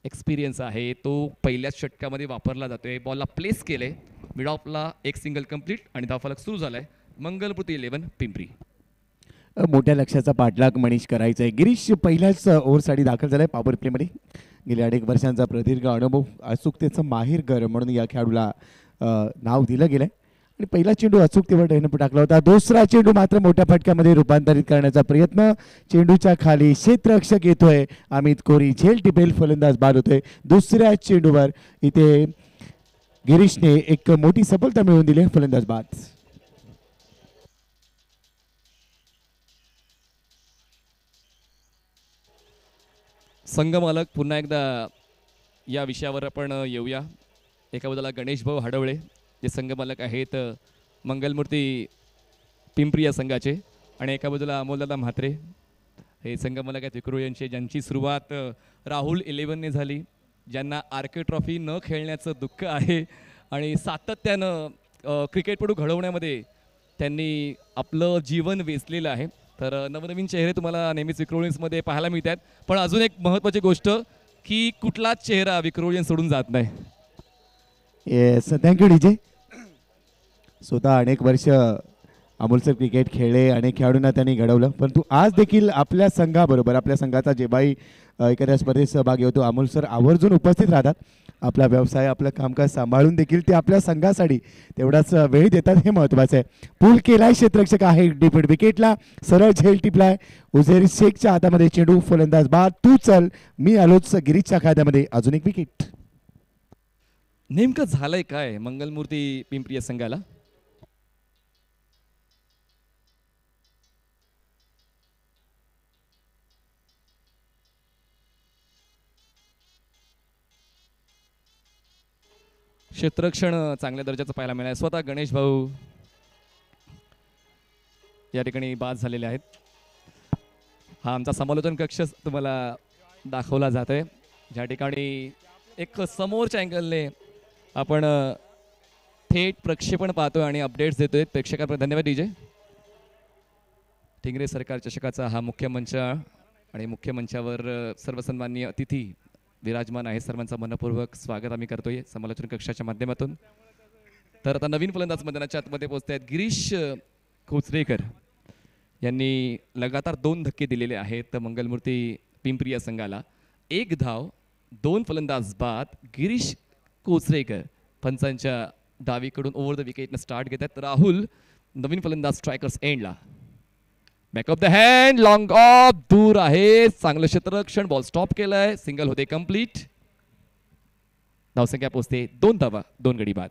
Speaker 1: एक्सपिरियन्स आहे तो, पहिल्याच षटकामध्ये वापरला जातोय. बॉलला प्लेस केले, मिड ऑफला एक सिंगल कंप्लीट आणि धावफलक सुरू झालाय. मंगलमूर्ती 11 पिंपरी.
Speaker 2: मोठ्या लक्ष्याचा पाठलाग मनीष करायचा आहे. गिरीश पहिल्याच ओव्हरसाठी दाखल झालाय पॉवर प्लेमध्ये. गेल्या अनेक वर्षांचा प्रदीर्घ अनुभव, अचूकतेचं माहेरघर म्हणून या खेळाडूला नाव दिलं गेलंय. आणि पहिला चेंडू अचूकतेवर डैनप टाकला होता. दुसरा चेंडू मात्र मोठ्या फटक्यामध्ये रूपांतरित करण्याचा प्रयत्न. चेंडूच्या खाली क्षेत्ररक्षक येतोय अमित कोरी, झेल टिपेल फलंदाज बाद होतोय. दुसऱ्या चेंडूवर इथे गिरीशने एक मोठी सफलता मिळवून दिली, फलंदाज बाद.
Speaker 1: संघमालक पुन्हा एकदा या विषयावर आपण येऊया. एका बाजूला गणेश भाऊ हडवळे जे संघमालक आहेत मंगलमूर्ती पिंपरी या संघाचे, आणि एका बाजूला अमोलदादा म्हात्रे हे संघमालक आहेत विक्रोळींचे, ज्यांची सुरुवात राहुल 11ने झाली, ज्यांना आरके ट्रॉफी न खेळण्याचं दुःख आहे आणि सातत्यानं क्रिकेटपटू घडवण्यामध्ये त्यांनी आपलं जीवन वेचलेलं आहे. तर नवनवीन चेहरे तुम्हाला नेहमीच विक्रोलियन्समध्ये पाहायला मिळतात. पण अजून एक महत्त्वाची गोष्ट की कुठलाच चेहरा विक्रोलियन्स सोडून जात नाही.
Speaker 2: Yes, thank you DJ. स्वतः अनेक वर्ष अमोलसर क्रिकेट खेळले, अनेक खेळाडूंना त्यांनी घडवलं, परंतु आज देखील आपल्या संघाबरोबर आपल्या संघाचा जेव्हाही एखाद्या स्पर्धेत सहभागी होतो अमोलसर आवर्जून उपस्थित राहतात. आपला व्यवसाय आपलं कामकाज सांभाळून देखील ते आपल्या संघासाठी तेवढाच वेळ देतात, हे महत्त्वाचं आहे. पूल केलाय क्षेत्ररक्षक आहे डिफेंड विकेटला, सरळ झेल टिपलाय. उझेर शेखच्या हातामध्ये चेंडू, फलंदाज बाद, तू चल मी आलोच. गिरीशच्या खात्यामध्ये अजून एक विकेट.
Speaker 1: नेमकं झालंय काय मंगलमूर्ती पिंपरी या संघाला? क्षेत्ररक्षण चांगल्या दर्जाचं पाहायला मिळालं. स्वतः गणेश भाऊ या ठिकाणी बाद झालेले आहेत. हा आमचा समालोचन कक्ष तुम्हाला दाखवला जातोय, ज्या ठिकाणी एक समोरच्या अँगलने आपण थेट प्रक्षेपण पाहतोय आणि अपडेट्स देतोय प्रेक्षकांना. धन्यवाद डीजे. टिंगरे सरकार चषकाचा हा मुख्य मंच आणि मुख्य मंचावर सर्व सन्माननीय अतिथी विराजमान आहे. सर्वांचं मनपूर्वक स्वागत आम्ही करतोय समालोचन कक्षाच्या माध्यमातून. तर आता नवीन फलंदाज मैदानाच्या आतमध्ये पोहोचत आहेत. गिरीश खोचरेकर यांनी लगातार 2 धक्के दिलेले आहेत मंगलमूर्ती पिंपरी या संघाला. 1 धाव, 2 फलंदाज बाद. गिरीश कोचरेकर पंचांच्या डावीकडून ओव्हर द विकेटनं स्टार्ट घेत आहेत. राहुल नवीन फलंदाज स्ट्रायकर्स एंडला. Back of the hand, long of, दूर आहे. चांगलं क्षेत्ररक्षण, बॉल स्टॉप केलाय, सिंगल होते कंप्लीट. धावसंख्या पोहोचते 2 धावा, 2 गडी बाद.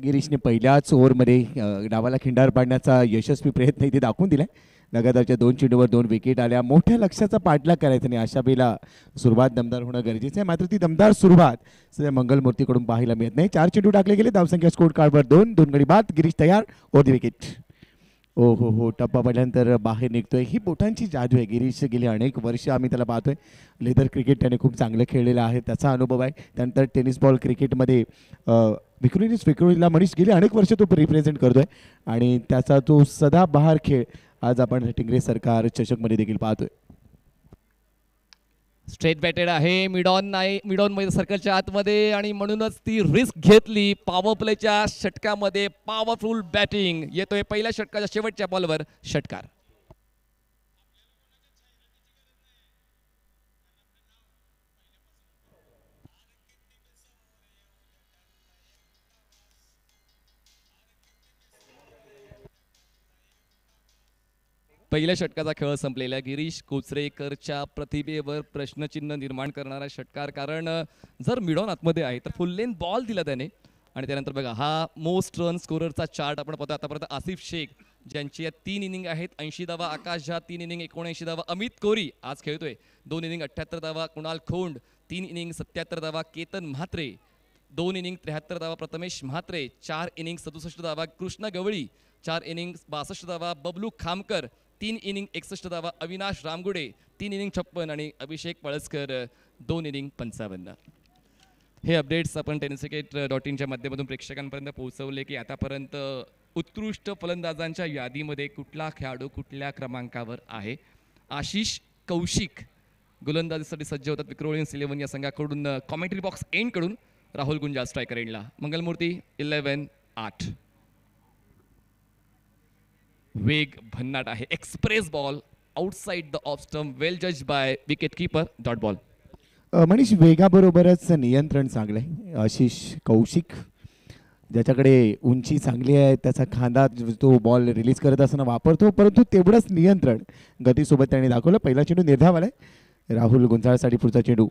Speaker 2: गिरीशने पहिल्याच ओव्हरमध्ये डावाला खिंडार पाडण्याचा यशस्वी प्रयत्न इथे दाखवून दिलाय. लगातारच्या 2 चेंडूवर 2 विकेट आल्या. मोठ्या लक्ष्याचा पाठलाग करायचा नाही, अशा वेळेला सुरुवात दमदार होणं गरजेचं आहे. मात्र ती दमदार सुरुवात सध्या मंगलमूर्तीकडून पाहायला मिळत नाही. 4 चेंडू टाकले गेले. धावसंख्या स्कोर कार्डवर 2, 2 गडी बाद. गिरीश तयार, ओव्हर द विकेट. ओ हो, टप्पा पडल्यानंतर बाहेर निघतोय. ही बोटांची जादू आहे. गिरीश गेली अनेक वर्ष आम्ही त्याला पाहतोय. लेदर क्रिकेट त्याने खूप चांगलं खेळलेलं आहे, त्याचा अनुभव आहे. त्यानंतर टेनिस बॉल क्रिकेटमध्ये विक्रोळीला मनीष गेले अनेक वर्ष तो रिप्रेझेंट करतोय आणि त्याचा तो सदाबहार खेळ आज आपण टिंगरे सरकार चषकमध्ये देखील पाहतोय.
Speaker 1: स्ट्रेट बॅटेड आहे, मिडॉन नाही, मिडॉन मध्ये सर्कलच्या आतमध्ये, आणि म्हणूनच ती रिस्क घेतली. पॉवर प्लेच्या षटकामध्ये पॉवरफुल बॅटिंग येतोय. पहिल्या षटकाच्या शेवटच्या बॉलवर षटकार. पहिल्या षटकाचा खेळ संपलेला. गिरीश कोचरेकरच्या प्रतिभेवर प्रश्नचिन्ह निर्माण करणारा षटकार, कारण जर मिडॉन आतमध्ये आहे तर फुल लेन बॉल दिला त्याने. आणि त्यानंतर बघा हा मोस्ट रन स्कोररचा चार्ट आपण पाहतो आतापर्यंत. आसिफ शेख ज्यांची या 3 इनिंग आहेत, 80 धावा. आकाश झा 3 इनिंग 79 धावा. अमित कोरी आज खेळतोय 2 इनिंग 78 धावा. कुणाल खोंड 3 इनिंग 77 धावा. केतन म्हात्रे 2 इनिंग 73 धावा. प्रथमेश म्हात्रे 4 इनिंग 67 धावा. कृष्ण गवळी 4 इनिंग 62 धावा. बबलू खामकर 3 इनिंग 61 धावा. अविनाश रामगुडे 3 इनिंग 56 आणि अभिषेक पळसकर 2 इनिंग 55. हे अपडेट्स आपण tenniscricket.in माध्यमातून प्रेक्षकांपर्यंत पोहोचवले की आतापर्यंत उत्कृष्ट फलंदाजांच्या यादीमध्ये कुठला खेळाडू कुठल्या क्रमांकावर आहे. आशिष कौशिक गोलंदाजीसाठी सज्ज होतात विक्रोलियन्स 11 या संघाकडून. कॉमेंट्री बॉक्स एंडकडून राहुल गुंजाल स्ट्रायकर एंडला. मंगलमूर्ती 11-8. वेग भन्नाट आहे. Express ball outside the off stump, well जज by wicket keeper. Dot ball.
Speaker 2: Manish वेगाबरोबरच नियंत्रण चांगलं आहे. आशिष कौशिक ज्याच्याकडे उंची चांगली आहे, त्याचा खांदा तो बॉल रिलीज करत असताना वापरतो, परंतु तेवढंच नियंत्रण गतीसोबत त्याने दाखवलं. पहिला चेंडू निर्धाव आलाय राहुल गुंजाळसाठी. पुढचा चेंडू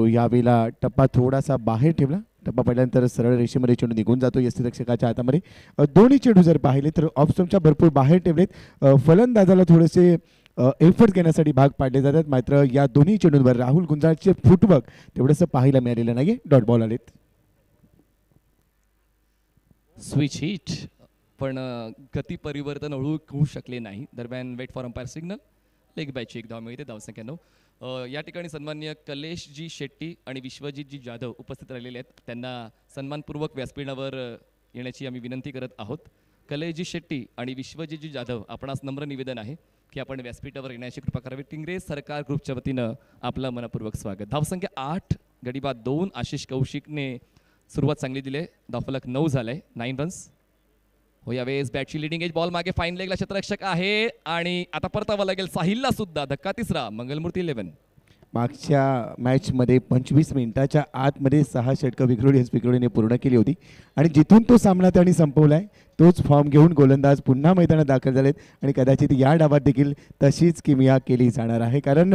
Speaker 2: यावेळेला टप्पा थोडासा बाहेर ठेवला. टप्पा पडल्यानंतर सरळ रेषेमध्ये चेंडू निघून जातो यष्टिरक्षकाच्या हातामध्ये. दोन्ही चेंडू जर पाहिले तर ऑफ स्टंपच्या भरपूर बाहेर ठेवलेत. फलंदाजाला थोडेसे एफर्ट घेण्यासाठी भाग पाडले जातात. मात्र या दोन्ही चेंडूंवर राहुल गुंजाळचे फुटवर्क तेवढंसं पाहायला मिळालेलं नाहीये. डॉट बॉल आलेत.
Speaker 1: स्विच हिट, पण गती परिवर्तन होऊ शकले नाही. दरम्यान wait for umpire signal. Leg बायची 1 धाव मिळते. धावसंख्या 9. या ठिकाणी सन्माननीय कलेशजी शेट्टी आणि विश्वजितजी जाधव उपस्थित राहिलेले आहेत. त्यांना सन्मानपूर्वक व्यासपीठावर येण्याची आम्ही विनंती करत आहोत. कलेशजी शेट्टी आणि विश्वजितजी जाधव, आपणास नम्र निवेदन आहे की आपण व्यासपीठावर येण्याची कृपा करावी. टिंगरे सरकार ग्रुपच्या वतीनं आपलं मनपूर्वक स्वागत. धावसंख्या 8, गडीबाद 2. आशिष कौशिकने सुरुवात चांगली दिली. धावफलक 9 झालाय. 9 रन्स. हो यावेळेस बॅटची लिडिंग एज बॉल मागे फाईन लेगला क्षेत्ररक्षक आहे आणि आता परतावा लागेल साहिलला सुद्धा. धक्का तिसरा मंगलमूर्ती 11.
Speaker 2: मागच्या मॅचमध्ये 25 मिनिटाच्या आतमध्ये 6 षटकं विक्रोळीने पूर्ण केली होती आणि जिथून तो सामना त्यांनी संपवला आहे तोच फॉर्म घेऊन गोलंदाज पुन्हा मैदानात दाखल झालेत आणि कदाचित या डावात देखील तशीच किमया केली जाणार आहे. कारण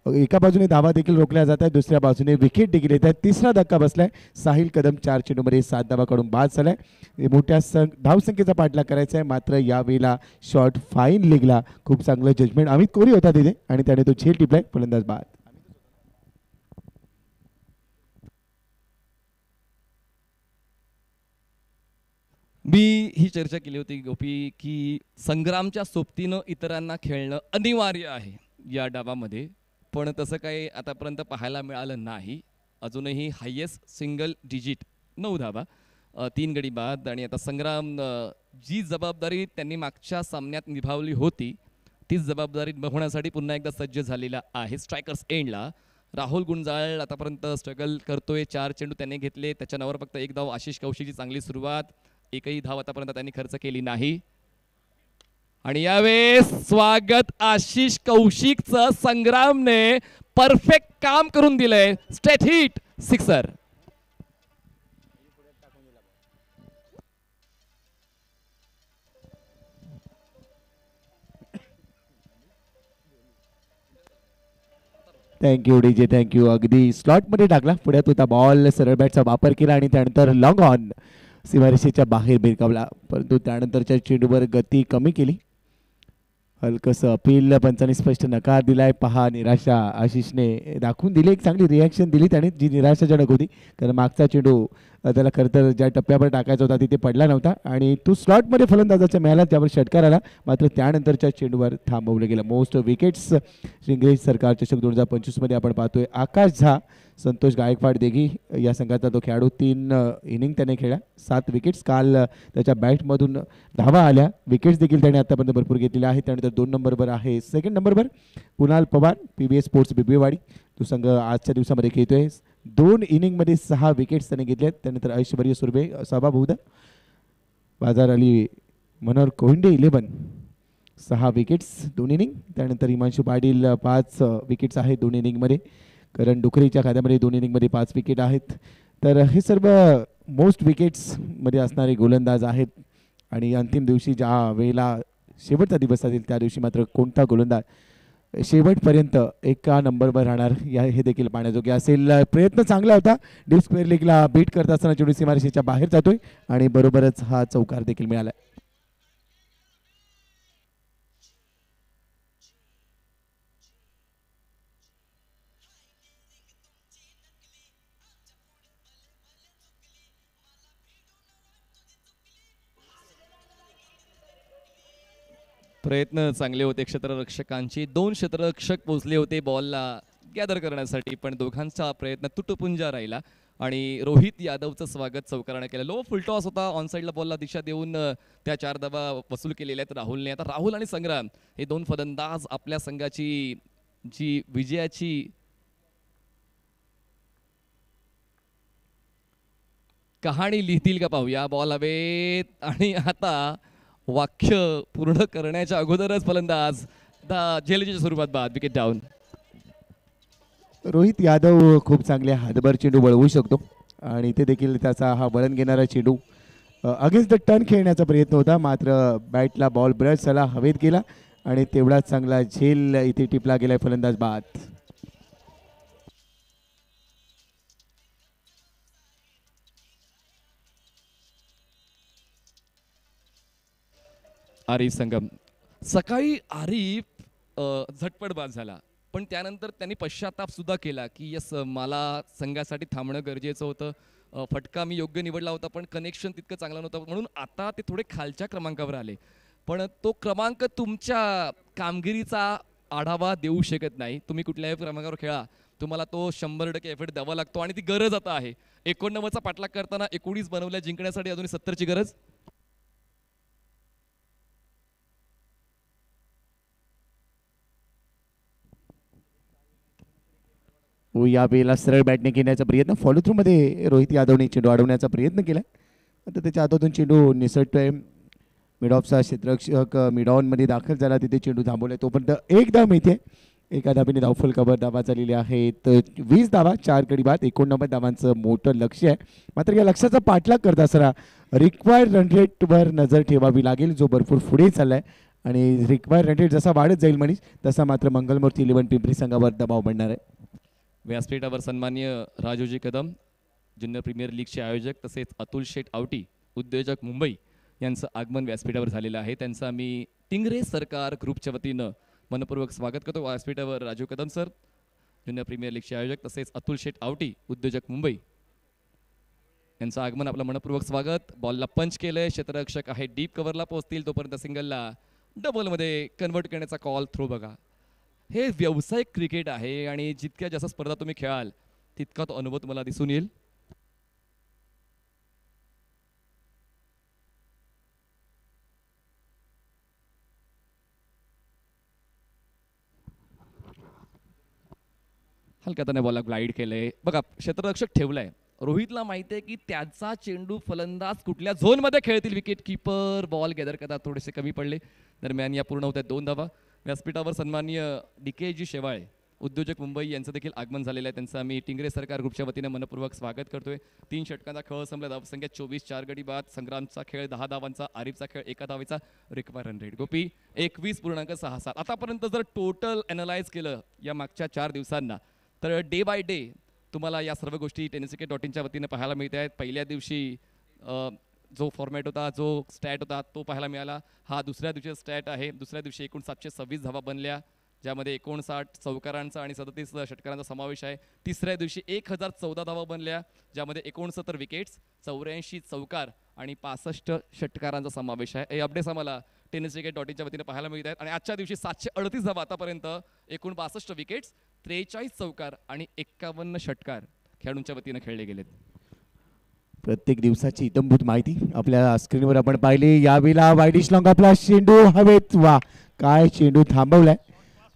Speaker 2: एका बाजूने धावा देखील रोखल्या जात आहेत, दुसऱ्या बाजूने विकेट देखील येत आहेत. तिसरा धक्का बसलाय. साहिल कदम 4 चेंडूमध्ये 7 धावा काढून बाद झालाय. मोठ्या धावसंख्येचा पाठलाग करायचा आहे, मात्र यावेळेला शॉर्ट फाईन लेगला खूप चांगलं जजमेंट अमित कोहली होता तिथे आणि त्याने तो झेल टिपलाय. फलंदाज बाद.
Speaker 1: मी ही चर्चा केली होती गोपी की संग्रामच्या सोबतीनं इतरांना खेळणं अनिवार्य आहे या डावामध्ये, पण तसं काही आतापर्यंत पाहायला मिळालं नाही. अजूनही हायेस्ट सिंगल डिजिट 9 धावा, 3 गडी बाद. आणि आता संग्राम जी जबाबदारी त्यांनी मागच्या सामन्यात निभावली होती तीच जबाबदारी निभावण्यासाठी पुन्हा एकदा सज्ज झालेला आहे. स्ट्रायकर्स एंडला राहुल गुंजाळ आतापर्यंत स्ट्रगल करतोय. 4 चेंडू त्याने घेतले, त्याच्या नावावर फक्त 1 धाव. आशिष कौशिकची चांगली सुरुवात, एकही धाव आतापर्यंत त्यांनी खर्च केली नाही. आणि यावेळेस स्वागत आशिष कौशिकचं. संग्रामने परफेक्ट काम करून दिलंय. Straight hit, sixer.
Speaker 2: Thank you DJ, thank you. अगदी स्लॉटमध्ये टाकला. पुढ्यात होता बॉल, सरळ बॅटचा वापर केला आणि त्यानंतर लॉंग ऑन सीमारेषेच्या बाहेर भिरकावला, परंतु त्यानंतरच्या चेंडूवर गती कमी केली. हलकंसं अपील, पंचांनी स्पष्ट नकार दिलाय. पहा, निराशा आशिषने दाखवून दिली, एक चांगली रिॲक्शन दिली त्याने जी निराशाजनक होती. कारण मागचा चेंडू त्याला खरं तर ज्या टप्प्यावर टाकायचा होता तिथे पडला नव्हता आणि तो स्लॉटमध्ये फलंदाजाच्या मिळाला, त्यावर षटकार आला, मात्र त्यानंतरच्या चेंडूवर थांबवलं गेलं. मोस्ट विकेट्स श्रींगेश सरकार चषक 2025 मध्ये आपण पाहतोय आकाश झा, संतोष गायकवाड देगी या संघाचा तो खेळाडू. 3 इनिंग त्याने खेळला, 7 विकेट्स. काल त्याच्या बॅटमधून धावा आल्या, विकेट्स देखील त्याने आतापर्यंत भरपूर घेतलेल्या आहेत. त्यानंतर 2 नंबरवर आहे सेकंड नंबरवर कुणाल पवार, PBS स्पोर्ट्स बिबवेवाडी. तो संघ आजच्या दिवसामध्ये खेळतोय. 2 इनिंगमध्ये 6 विकेट्स त्याने घेतल्यात. त्यानंतर ऐश्वर्य सुर्वे, सभा बहुदा, बाजार अली, मनोहर कोहिंडे 11, 6 विकेट्स 2 इनिंग. त्यानंतर हिमांशू पाटील 5 विकेट्स आहेत 2 इनिंगमध्ये. करण डुकरीच्या खात्यामध्ये 2 इनिंगमध्ये 5 विकेट आहेत. तर हे सर्व मोस्ट विकेट्समध्ये असणारे गोलंदाज आहेत. आणि अंतिम दिवशी ज्या वेळेला शेवटचा दिवस असेल त्या दिवशी मात्र कोणता गोलंदाज शेवटपर्यंत एका नंबरवर राहणार हे देखील पाहण्याजोगे असेल. प्रयत्न चांगला होता. डीप स्क्वेअर लेगला बीट करत असताना चेंडू सीमारेषेच्या बाहेर जातोय आणि बरोबरच हा चौकार देखील मिळाला.
Speaker 1: प्रयत्न चांगले होते क्षेत्ररक्षकांचे. 2 क्षेत्ररक्षक पोहोचले होते बॉलला गॅदर करण्यासाठी, पण दोघांचा प्रयत्न तुटपुंजा राहिला आणि रोहित यादवचं स्वागत चौकाराने केलं. लो फुलटॉस होता, ऑन साईडला बॉलला दिशा देऊन त्या 4 धावा वसूल केलेल्या आहेत राहुलने. आता राहुल आणि संग्राम हे 2 फलंदाज आपल्या संघाची जी विजयाची कहाणी लिहितील का पाहूया. बॉल हवेत आणि आता वाक्य पूर्ण करण्याच्या अगोदरच फलंदाज झेलच्या स्वरूपात बाद. Wicket down.
Speaker 2: रोहित यादव खूप चांगले हातभर चेंडू वळवू शकतो आणि ते देखील त्याचा हा वळण घेणारा चेंडू अगेन्स्ट द टर्न खेळण्याचा प्रयत्न होता, मात्र बॅटला बॉल ब्रश झाला, हवेत गेला आणि तेवढाच चांगला झेल इथे टिपला गेलाय. फलंदाज बाद.
Speaker 1: आरिफ संगम. सकाळी आरिफ झटपट बाद झाला, पण त्यानंतर त्यांनी पश्चाताप सुद्धा केला की यस, मला संघासाठी थांबणं गरजेचं होतं. फटका मी योग्य निवडला होता, पण कनेक्शन तितकं चांगलं नव्हतं, म्हणून आता ते थोडे खालच्या क्रमांकावर आले. पण तो क्रमांक तुमच्या कामगिरीचा आढावा देऊ शकत नाही. तुम्ही कुठल्याही क्रमांकावर खेळा, तुम्हाला तो 100% एफर्ट द्यावा लागतो आणि ती गरज आता आहे. 89चा पाठलाग करताना 19 बनवल्या जिंकण्यासाठी अजून 70ची गरज.
Speaker 2: या वेळेला सरळ बॅटने घेण्याचा प्रयत्न, फॉलो थ्रू मध्ये रोहित यादवने चेंडू अडवण्याचा प्रयत्न केला, आता त्याच्या हातातून चेंडू निसटतोय. मिडऑफचा क्षेत्ररक्षक मिडॉनमध्ये दाखल झाला, तिथे चेंडू थांबवलाय. तोपर्यंत एक धाव मिळते. एका धाबीने धावफलकावर धावा झालेली आहेत 20 धावा, 4 गडी बाद, 89 धावांचं मोठं लक्ष आहे. मात्र या लक्ष्याचा पाठलाग करत असताना रिक्वायर्ड रन रेटवर नजर ठेवावी लागेल, जो भरपूर पुढे चाललाय. आणि रिक्वायर्ड रन रेट जसा वाढत जाईल मनीष, तसा मात्र मंगलमूर्ती 11 पिंपरी संघावर दबाव पडणार आहे.
Speaker 1: व्यासपीठावर सन्माननीय राजूजी कदम, जुन्नर प्रीमियर लीगचे आयोजक, तसेच अतुल शेठ आवटी, उद्योजक मुंबई, यांचं आगमन व्यासपीठावर झालेलं आहे. त्यांचं आम्ही टिंगरे सरकार ग्रुपच्या वतीनं मनपूर्वक स्वागत करतो. व्यासपीठावर राजू कदम सर, जुन्नर प्रीमियर लीगचे आयोजक, तसेच अतुल शेठ आवटी, उद्योजक मुंबई, यांचं आगमन, आपलं मनपूर्वक स्वागत. बॉलला पंच केलंय, क्षेत्ररक्षक आहे डीप कव्हरला पोहोचतील, तोपर्यंत सिंगलला डबलमध्ये कन्वर्ट करण्याचा कॉल. थ्रो बघा, हे व्यावसायिक क्रिकेट आहे आणि जितक्या जास्त स्पर्धा तुम्ही खेळाल तितका तो अनुभव तुम्हाला दिसून येईल. हलक्या त्याने बॉलला ग्लाईड केलंय. बघा, क्षेत्ररक्षक ठेवलाय. रोहितला माहिती आहे की त्याचा चेंडू फलंदाज कुठल्या झोनमध्ये खेळतील. विकेट किपर बॉल गॅदर करतात, थोडेसे कमी पडले. दरम्यान या पूर्ण होत्या 2 धावा. व्यासपीठावर सन्माननीय DKG शेवाळे, उद्योजक मुंबई, यांचं देखील आगमन झालेलं आहे. त्यांचं आम्ही टिंगरे सरकार ग्रुपच्या वतीनं मनपूर्वक स्वागत करतोय. 3 षटकांचा खेळ संपला, धावसंख्या 24, 4 गडी बाद. संग्रामचा खेळ 10 धावांचा, आरिफचा खेळ 1 धावेचा, रिक्वायर रन रेट गोपी 21.67. आतापर्यंत जर टोटल अनालाइज केलं या मागच्या 4 दिवसांना, तर डे बाय डे तुम्हाला या सर्व गोष्टी tenniscricket.inच्या वतीनं पाहायला मिळत आहेत. पहिल्या दिवशी जो फॉर्मॅट होता, जो स्टॅट होता, तो पाहायला मिळाला. हा दुसऱ्या दिवशी स्टॅट आहे. दुसऱ्या दिवशी एकूण 726 धावा बनल्या, ज्यामध्ये 59 चौकारांचा आणि 37 षटकारांचा समावेश आहे. तिसऱ्या दिवशी 1014 धावा बनल्या, ज्यामध्ये 69 विकेट्स, 84 चौकार आणि 65 षटकारांचा समावेश आहे. हे अपडेट्स आम्हाला tenniscricket.inच्या वतीनं पाहायला मिळत आहेत. आणि आजच्या दिवशी 738 धावा आतापर्यंत, एकूण 62 विकेट्स, 43 चौकार आणि 51 षटकार खेळाडूंच्या वतीनं खेळले गेलेत.
Speaker 2: प्रत्येक दिवसाची इतंभूत माहिती आपल्या स्क्रीनवर आपण पाहिली. यावेळेला वाईडिश लॉंग, आपला चेंडू हवेत. वा, काय चेंडू थांबवलाय,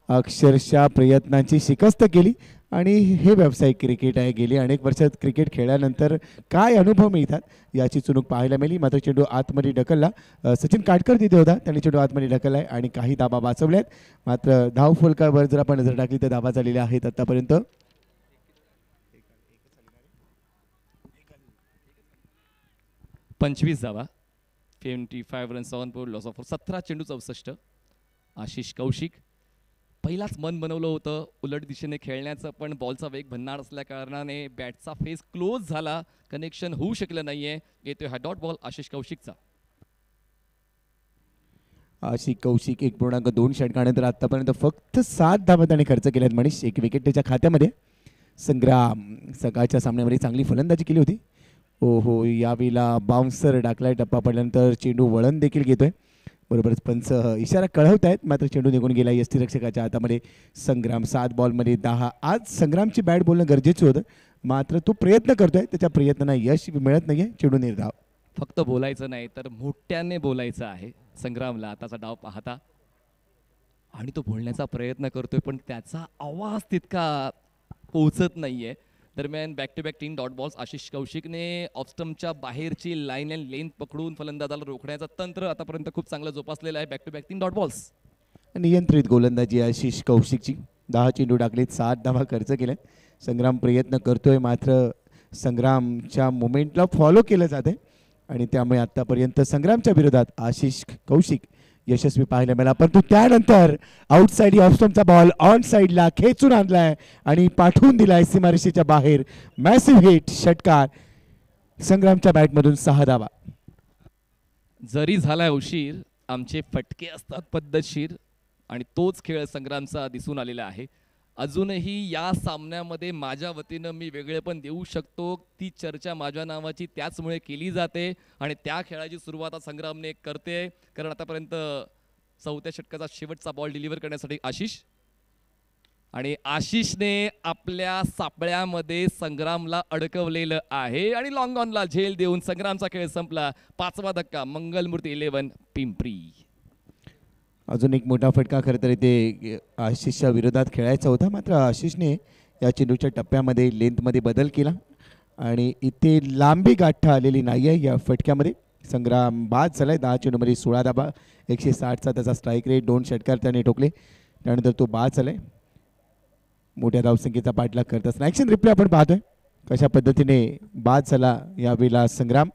Speaker 2: अक्षरशः प्रयत्नांची शिकस्त केली. आणि हे व्यावसायिक क्रिकेट आहे. गेली अनेक वर्षात क्रिकेट खेळल्यानंतर काय अनुभव मिळतात याची चुणूक पाहायला मिळाली. मात्र चेंडू आतमध्ये ढकलला, सचिन काटकर तिथे होता, त्यांनी चेंडू आतमध्ये ढकललाय आणि काही धाबा वाचवल्यात. मात्र धाव फलकावर जर आपण नजर टाकली तर धाबा झालेल्या आहेत आतापर्यंत
Speaker 1: 25 धावा, 25 runs on board, loss of 17 चेंडू 64. आशिष कौशिक, पहिलाच मन बनवलं होतं उलट दिशेने खेळण्याचं, पण बॉलचा वेग भन्नाट असल्या कारणाने बॅटचा फेस क्लोज झाला, कनेक्शन होऊ शकलं नाहीये. येतोय हा डॉट बॉल आशिष कौशिकचा.
Speaker 2: आशिष कौशिक 1.2 षटकानंतर आतापर्यंत फक्त 7 धावा त्याने खर्च केल्यात. मनीष, 1 विकेट त्याच्या खात्यामध्ये. संग्राम सकाळच्या सामन्यामध्ये चांगली फलंदाजी केली होती. ओहो, यावेळेला बाउन्सर टाकलाय. टप्पा पडल्यानंतर चेंडू वळण देखील घेतोय. बरोबरच पंच इशारा कळवत आहेत, मात्र चेंडू निघून गेला यष्टीरक्षकाच्या हातामध्ये. संग्राम 7 बॉलमध्ये 10. आज संग्रामची बॅट बोलणं गरजेचं होतं, मात्र तो प्रयत्न करतोय, त्याच्या प्रयत्नांना यश मिळत नाहीये. चेंडू निर्धाव.
Speaker 1: फक्त बोलायचं नाही तर मोठ्याने बोलायचं आहे संग्रामला आताचा डाव पाहता. आणि तो बोलण्याचा प्रयत्न करतोय, पण त्याचा आवाज तितका पोहोचत नाहीये. दरम्यान back to back 3 dot balls. Ashish कौशिकने ऑफस्टम्पच्या बाहेरची लाईन अँड लेंथ पकडून फलंदाजाला रोखण्याचं तंत्र आतापर्यंत खूप चांगलं जोपासलेलं आहे. Back to back 3 dot balls.
Speaker 2: नियंत्रित गोलंदाजी आशिष कौशिकची. 10 चेंडू टाकलेत, 7 धावा खर्च केल्यात. संग्राम प्रयत्न करतोय, मात्र संग्रामच्या मुवमेंटला फॉलो केलं जाते आणि त्यामुळे आतापर्यंत संग्रामच्या विरोधात आशिष कौशिक यशस्वी पाहायला मिळाला. परंतु त्यानंतर आउटसाइड ऑफस्टम्पचा बॉल ऑन साइडला खेचून आणलाय आणि पाठवून दिलाय सीमारेषेच्या बाहेर. मॅसिव्ह हिट, षटकार. संग्रामच्या बॅटमधून 6 धावा.
Speaker 1: जरी झालाय उशीर, आमचे फटके असतात पद्धतशीर आणि तोच खेळ संग्रामचा दिसून आलेला आहे. अजूनही या सामन्यामध्ये माझ्या वतीनं मी वेगळे पण देऊ शकतो, ती चर्चा माझ्या नावाची त्याचमुळे केली जाते आणि त्या खेळाची सुरुवात संग्रामने करते. कारण आतापर्यंत 4थ्या षटकाचा शेवटचा बॉल डिलिव्हर करण्यासाठी आशिष, आणि आशिषने आपल्या सापळ्यामध्ये संग्रामला अडकवलेलं आहे आणि लॉंग ऑनला झेल देऊन संग्रामचा खेळ संपला. 5वा धक्का मंगलमूर्ती 11 पिंपरी.
Speaker 2: अजून एक मोठा फटका खरं तर इथे आशिषच्या विरोधात खेळायचा होता, मात्र आशिषने या चेंडूच्या टप्प्यामध्ये लेंथमध्ये बदल केला आणि इथे लांबी गाठा आलेली नाही आहे या फटक्यामध्ये. संग्राम बाद झालाय. 10 चेंडूमध्ये 16 धावा, 160चा त्याचा स्ट्राईक रेट, 2 षटकार त्याने ठोकले, त्यानंतर तो बाद झालाय. मोठ्या धावसंख्येचा पाठलाग करत असताना ॲक्शन रिप्ले आपण पाहतोय कशा पद्धतीने बाद झाला यावेळेला संग्राम.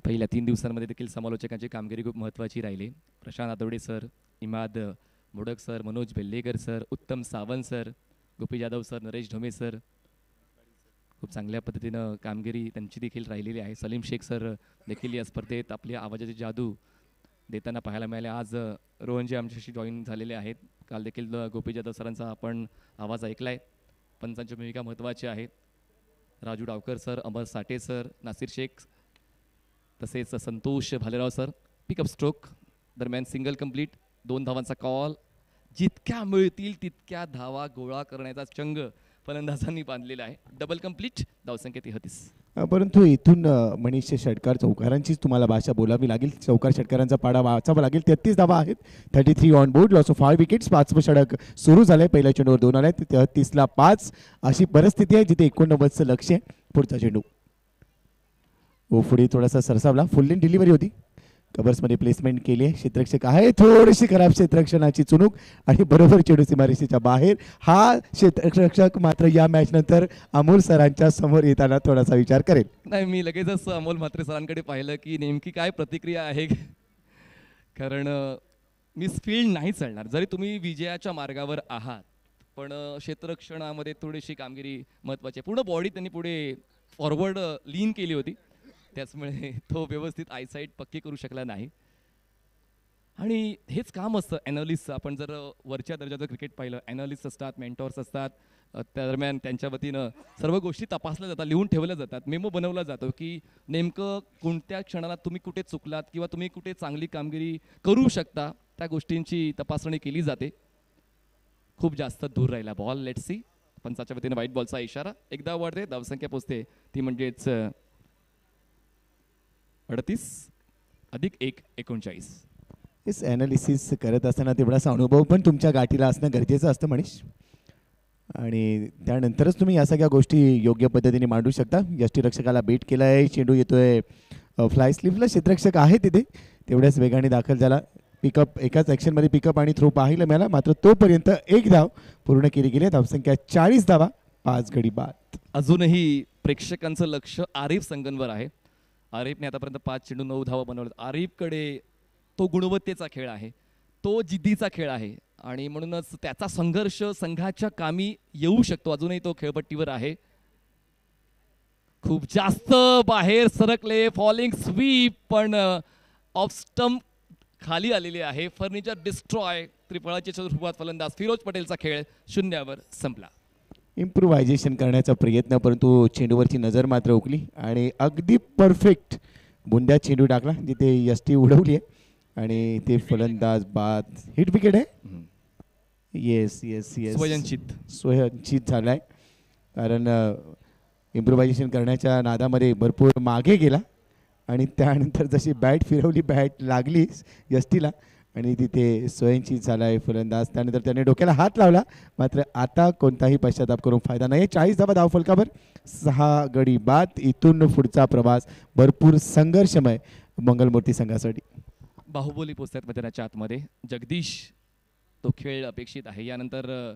Speaker 1: पहिल्या 3 दिवसांमध्ये देखील समालोचकांची कामगिरी खूप महत्त्वाची राहिली. Prashant Atwade sir, Imad Modak sir, Manoj Bellekar sir, Uttam Sawant sir, Gopi Jadhav sir, Naresh Dhome sir, खूप चांगल्या पद्धतीनं कामगिरी त्यांची देखील राहिलेली आहे. सलीम शेख सर देखील या स्पर्धेत आपली आवाजाची जादू देताना पाहायला मिळाले. आज रोहनजी आमच्याशी जॉईन झालेले आहेत. काल देखील गोपी जाधव सरांचा आपण आवाज ऐकला आहे. पंचांची भूमिका महत्त्वाची आहे. राजू डावकर सर, अमर साठे सर, नासिर शेख, तसेच Santosh Bhalerao sir. Pickup stroke दरम्यान सिंगल कंप्लीट, 2 धावांचा कॉल, जितक्या मिळतील तितक्या धावा गोळा करण्याचा चंग फलंदाजांनी बांधलेला आहे. डबल कंप्लीट, धावसंख्या 33.
Speaker 2: परंतु इथून मनीष षटकार चौकारांचीच तुम्हाला भाषा बोलावी लागेल. चौकार षटकारांचा पाडा वाचावा लागेल. 33 धावा आहेत, 33 on board, loss of 5 wickets. 5 षटक सुरू झाले, पहिल्या चेंडूवर 2 आले, 33ला 5 अशी परिस्थिती आहे जिथे 89चं लक्ष आहे. पुढचा चेंडू पुढे थोडासा सरसावला, फुल लेन डिलिव्हरी होती, कव्हर्समध्ये प्लेसमेंट केली आहे. क्षेत्ररक्षक आहे, थोडीशी खराब क्षेत्ररक्षणाची चुणूक आणि बरोबर चेंडू सीमारेषेच्या बाहेर. हा क्षेत्ररक्षक मात्र या मॅच नंतर अमोल सरांच्या समोर येताना थोडासा विचार करेल.
Speaker 1: नाही, मी लगेचच अमोल म्हात्रे सरांकडे पाहिलं की नेमकी काय प्रतिक्रिया आहे, कारण मिसफील्ड नाही चालणार. जरी तुम्ही विजयाच्या मार्गावर आहात, पण क्षेत्ररक्षणामध्ये थोडीशी कामगिरी महत्त्वाची आहे. पूर्ण बॉडी त्यांनी पुढे फॉरवर्ड लीन केली होती, त्याचमुळे तो व्यवस्थित आयसाईट पक्की करू शकला नाही. आणि हेच काम असतं ॲनालिस्ट. आपण जर वरच्या दर्जाचं क्रिकेट पाहिलं, ॲनालिस्ट असतात, मेंटॉर्स असतात, त्या दरम्यान त्यांच्या वतीनं सर्व गोष्टी तपासल्या जातात, लिहून ठेवल्या जातात, मेमो बनवला जातो की नेमकं कोणत्या क्षणाला तुम्ही कुठे चुकलात किंवा तुम्ही कुठे चांगली कामगिरी करू शकता, त्या गोष्टींची तपासणी केली जाते. खूप जास्त दूर राहिला बॉल. Let's see. पंचाच्या वतीनं व्हाईट बॉलचा इशारा. एकदा वाढते, धावसंख्या पोचते, ती म्हणजेच 38 अधिक 1, 39.
Speaker 2: हेच ॲनालिसिस करत असताना तेवढासा अनुभव पण तुमच्या गाठीला असणं गरजेचं असतं मनीष, आणि त्यानंतरच तुम्ही या सगळ्या गोष्टी योग्य पद्धतीने मांडू शकता. यष्टीरक्षकाला बीट केला आहे, चेंडू येतोय फ्लाय स्लिपला, क्षेत्ररक्षक आहे तिथे, तेवढ्याच वेगाने दाखल झाला. पिकअप एकाच ॲक्शनमध्ये पिकअप आणि थ्रो पाहायला मिळाला, मात्र तोपर्यंत 1 धाव पूर्ण केली गेली. धावसंख्या 40 धावा, 5 गडी बाद.
Speaker 1: अजूनही प्रेक्षकांचं लक्ष आरिफ संगनवर आहे. आरिफने आतापर्यंत 5 चेंडू 9 धावा बनवल्यात. आरिफकडे तो गुणवत्तेचा खेळ आहे, तो जिद्दीचा खेळ आहे, आणि म्हणूनच त्याचा संघर्ष संघाच्या कामी येऊ शकतो. अजूनही तो खेळपट्टीवर आहे. खूप जास्त बाहेर सरकले, फॉलिंग स्वीप, पण ऑफ स्टंप खाली आलेली आहे. Furniture destroy. त्रिफळाची सुरुवात फलंदाज फिरोज पटेलचा खेळ 0वर संपला.
Speaker 2: इम्प्रुव्हायझेशन करण्याचा प्रयत्न, परंतु चेंडूवरची नजर मात्र हुकली आणि अगदी परफेक्ट बुंद्या चेंडू टाकला जिथे यष्टी उडवली आहे आणि ते फलंदाज बाद. हिट विकेट आहे. येस येस येस, स्वयंचित झाला आहे, कारण इम्प्रुव्हायझेशन करण्याच्या नादामध्ये भरपूर मागे गेला आणि त्यानंतर जशी बॅट फिरवली, बॅट लागली यष्टीला आणि तिथे स्वयंचित झाला आहे फलंदाज. त्यानंतर त्याने डोक्याला हात लावला, मात्र आता कोणताही पश्चाताप करून फायदा नाही. 40 धावा धावफलकावर, 6 गडी बाद. इथून पुढचा प्रवास भरपूर संघर्षमय मंगलमूर्ती संघासाठी.
Speaker 1: बाहुबली पोचतात मैदानाच्या आतमध्ये. जगदीश, तो खेळ अपेक्षित आहे. यानंतर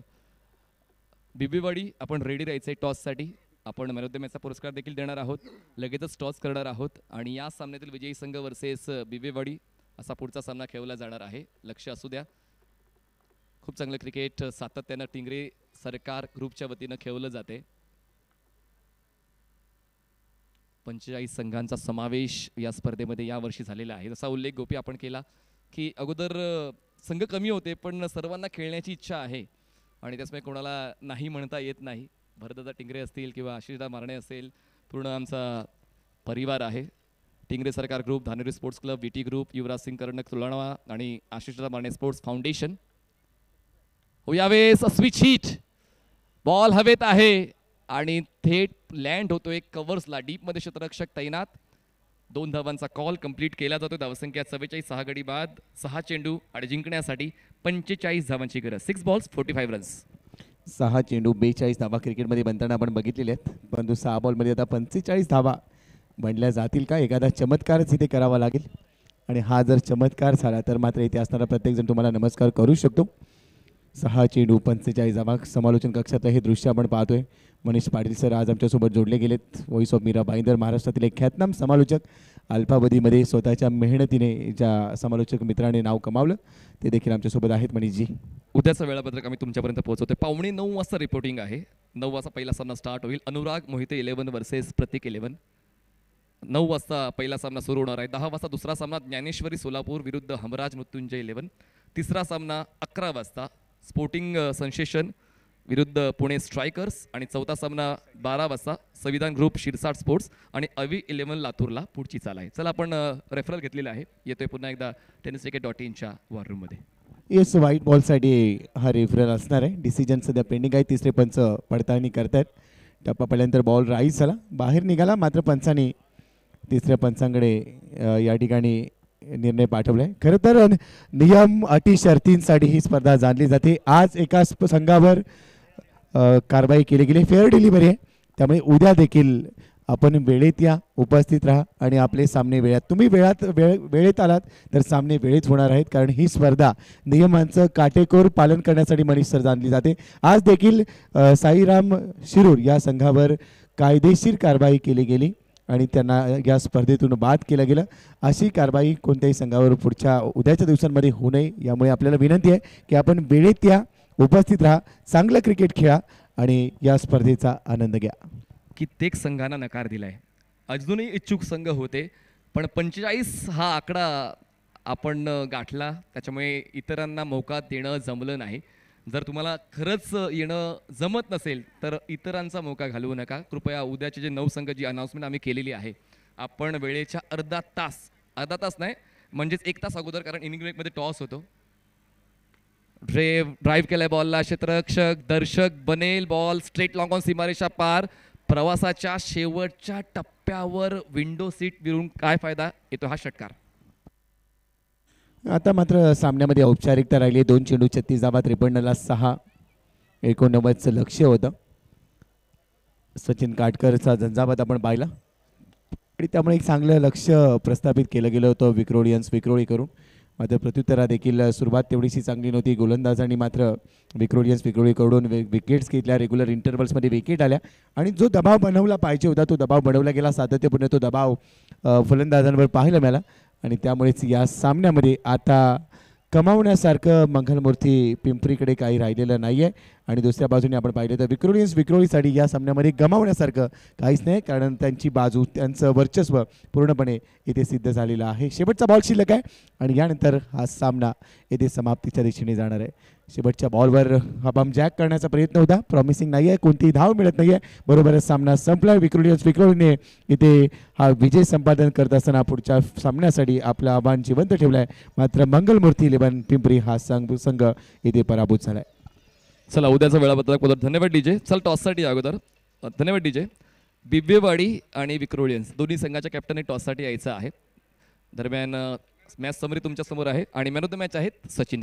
Speaker 1: बिबीवाडी आपण रेडी राहायचं आहे टॉससाठी. आपण मॅन ऑफ द मॅचचा पुरस्कार देखील देणार आहोत, लगेचच टॉस करणार आहोत आणि या सामन्यातील विजयी संघ वर्सेस बिबीवाडी असा पुढचा सामना खेळवला जाणार आहे. लक्ष असू द्या. खूप चांगलं क्रिकेट सातत्यानं टिंगरे सरकार ग्रुपच्या वतीनं खेळवलं जाते. 45 संघांचा समावेश या स्पर्धेमध्ये यावर्षी झालेला आहे. जसा उल्लेख गोपी आपण केला की अगोदर संघ कमी होते, पण सर्वांना खेळण्याची इच्छा आहे आणि त्याचमुळे कोणाला नाही म्हणता येत नाही. भरतदादा टिंगरे असतील किंवा आशिषदा मारणे असेल, पूर्ण आमचा परिवार आहे. Tingre Sarkar group, Dhaneri sports club, VT group, Yuvraj Singh कर्णक तुलणावा आणि आशिषदा मारणे स्पोर्ट्स फाउंडेशन. हो, यावेळेस स्विच हिट. बॉल हवेत आहे आणि थेट लँड होतोय कव्हर्सला. डीपमध्ये क्षेत्ररक्षक तैनात. 2 धावांचा कॉल कंप्लीट केला जातो. धावसंख्या 44, 6 गडी बाद. 6 चेंडू आणि जिंकण्यासाठी 45 धावांची गरज. 6 बॉल्स 45 रन्स.
Speaker 2: 6 चेंडू 42 धावा क्रिकेटमध्ये बनताना आपण बघितलेले आहेत, परंतु 6 बॉलमध्ये आता 45 धावा म्हणल्या जातील का? एखादा चमत्कारच इथे करावा लागेल आणि हा जर चमत्कार झाला तर मात्र इथे असणारा प्रत्येकजण तुम्हाला नमस्कार करू शकतो. 6 चेंडू 45 धावा. समालोचन कक्षातलं हे दृश्य आपण पाहतोय. मनीष पाटील सर आज आमच्यासोबत जोडले गेलेत. व्हॉइस ऑफ मीरा भाईंदर, महाराष्ट्रातील एक ख्यातनाम समालोचक. अल्पावधीमध्ये स्वतःच्या मेहनतीने ज्या समालोचक मित्राने नाव कमावलं ते देखील आमच्यासोबत आहेत. मनीषजी,
Speaker 1: उद्याचं वेळापत्रक आम्ही तुमच्यापर्यंत पोहोचवतोय. 8:45 वाजता रिपोर्टिंग आहे. 9 वाजता पहिला सामना स्टार्ट होईल. अनुराग मोहिते 11 वर्सेस प्रतीक 11. 9 वाजता पहिला सामना सुरू होणार आहे. 10 वाजता दुसरा सामना ज्ञानेश्वरी सोलापूर विरुद्ध हमराज मृत्युंजय 11. तिसरा सामना 11 वाजता स्पोर्टिंग सेन्सेशन विरुद्ध पुणे स्ट्रायकर्स. आणि चौथा सामना 12 वाजता संविधान ग्रुप शिरसाट स्पोर्ट्स आणि अवी 11 लातूरला पुढची चाल आहे. चला आपण रेफरल घेतलेला आहे. येतोय पुन्हा एकदा tenniscricket.in वॉर रूममध्ये.
Speaker 2: येस, व्हाईट बॉलसाठी हा रेफरल असणार आहे. डिसिजन सध्या पेंडिंग आहे. तिसरे पंच पडताळणी करतायत. टप्पा पहिल्यानंतर बॉल राईज झाला, बाहेर निघाला, मात्र पंचांनी तिसऱ्या पंचांकडे या ठिकाणी निर्णय पाठवलाय. खरं तर नियम अटी शर्तींसाठी ही स्पर्धा जाणली जाते. आज एका संघावर कारवाई केली गेली. फेअर डिलिव्हरी आहे, त्यामुळे उद्या देखील आपण वेळेत या, उपस्थित राहा आणि आपले सामने वेळात. तुम्ही वेळेत आलात तर सामने वेळेत होणार आहेत, कारण ही स्पर्धा नियमांचं काटेकोर पालन करण्यासाठी मनीष सर जाणली जाते. आज देखील साईराम शिरूर या संघावर कायदेशीर कारवाई केली गेली आणि त्यांना या स्पर्धेतून बाद केलं गेलं. अशी कारवाई कोणत्याही संघावर उद्याच्या दिवसांमध्ये होऊ नये. यामुळे आपल्याला विनंती आहे की आपण वेळेत या, उपस्थित राहा, चांगलं क्रिकेट खेळा आणि या स्पर्धेचा आनंद घ्या.
Speaker 1: कित्येक संघांना नकार दिलाय. अजूनही इच्छुक संघ होते, पण 45 हा आकडा आपण गाठला, त्याच्यामुळे इतरांना मौका देणं जमलं नाही. जर तुम्हाला खरंच येणं जमत नसेल तर इतरांचा मौका घालवू नका. कृपया उद्याचे जे 9 संघ जी अनाउन्समेंट आम्ही केलेली आहे, आपण वेळेच्या अर्धा तास नाही म्हणजेच 1 तास अगोदर, कारण इनिंग ब्रेकमध्ये टॉस होतो. ड्राईव्ह केलाय बॉलला, क्षेत्ररक्षक दर्शक बनेल, बॉल स्ट्रेट लॉंग ऑन सीमारेषा पार. प्रवासाच्या शेवटच्या टप्प्यावर विंडो सीट विरून काय फायदा येतो हा षटकार.
Speaker 2: आता मात्र सामन्यामध्ये औपचारिकता राहिली. 2 चेंडू 36 धावा, 53ला 6. 89चं लक्ष्य होतं. सचिन काटकरचा झंझावात आपण पाहिला आणि त्यामुळे एक चांगलं लक्ष प्रस्थापित केलं गेलं होतं विक्रोळी करून. मात्र प्रत्युत्तरा देखील सुरुवात तेवढीशी चांगली नव्हती. गोलंदाजांनी मात्र विक्रोळीकडून विकेट्स घेतल्या. रेग्युलर इंटरव्हल्समध्ये विकेट आल्या आणि जो दबाव बनवला पाहिजे होता तो दबाव बनवला गेला. सातत्यपूर्ण तो दबाव फलंदाजांवर पाहायला मिळाला आणि त्यामुळेच या सामन्यामध्ये आता कमावण्यासारखं मंगलमूर्ती पिंपरीकडे काही राहिलेलं नाही आहे. आणि दुसऱ्या बाजूने आपण पाहिलं तर विक्रोळीसाठी या सामन्यामध्ये गमावण्यासारखं काहीच नाही, कारण त्यांची बाजू, त्यांचं वर्चस्व पूर्णपणे इथे सिद्ध झालेलं आहे. शेवटचा बॉल शिल्लक आहे आणि यानंतर हा सामना येथे समाप्तीच्या दिशेने जाणार आहे. शेवटच्या बॉलवर हा बम जॅक करण्याचा प्रयत्न होता, प्रॉमिसिंग नाही आहे, कोणतीही धाव मिळत नाही आहे. बरोबरच सामना संपला. विक्रोळीने इथे हा विजय संपादन करत असताना पुढच्या सामन्यासाठी आपलं आव्हान जिवंत ठेवलं आहे. मात्र मंगलमूर्ती 11 पिंपरी हा संघ इथे पराभूत झाला आहे.
Speaker 1: चला उद्याचं वेळापत्रक बदल. धन्यवाद डीजे. चल टॉससाठी अगोदर धन्यवाद डीजे. बिब्वेवाडी आणि विक्रोळियन्स दोन्ही संघाच्या कॅप्टनने टॉससाठी यायचं आहे. दरम्यान मॅच समरी तुमच्या समोर आहे आणि मॅन ऑफ द मॅच आहेत सचिन.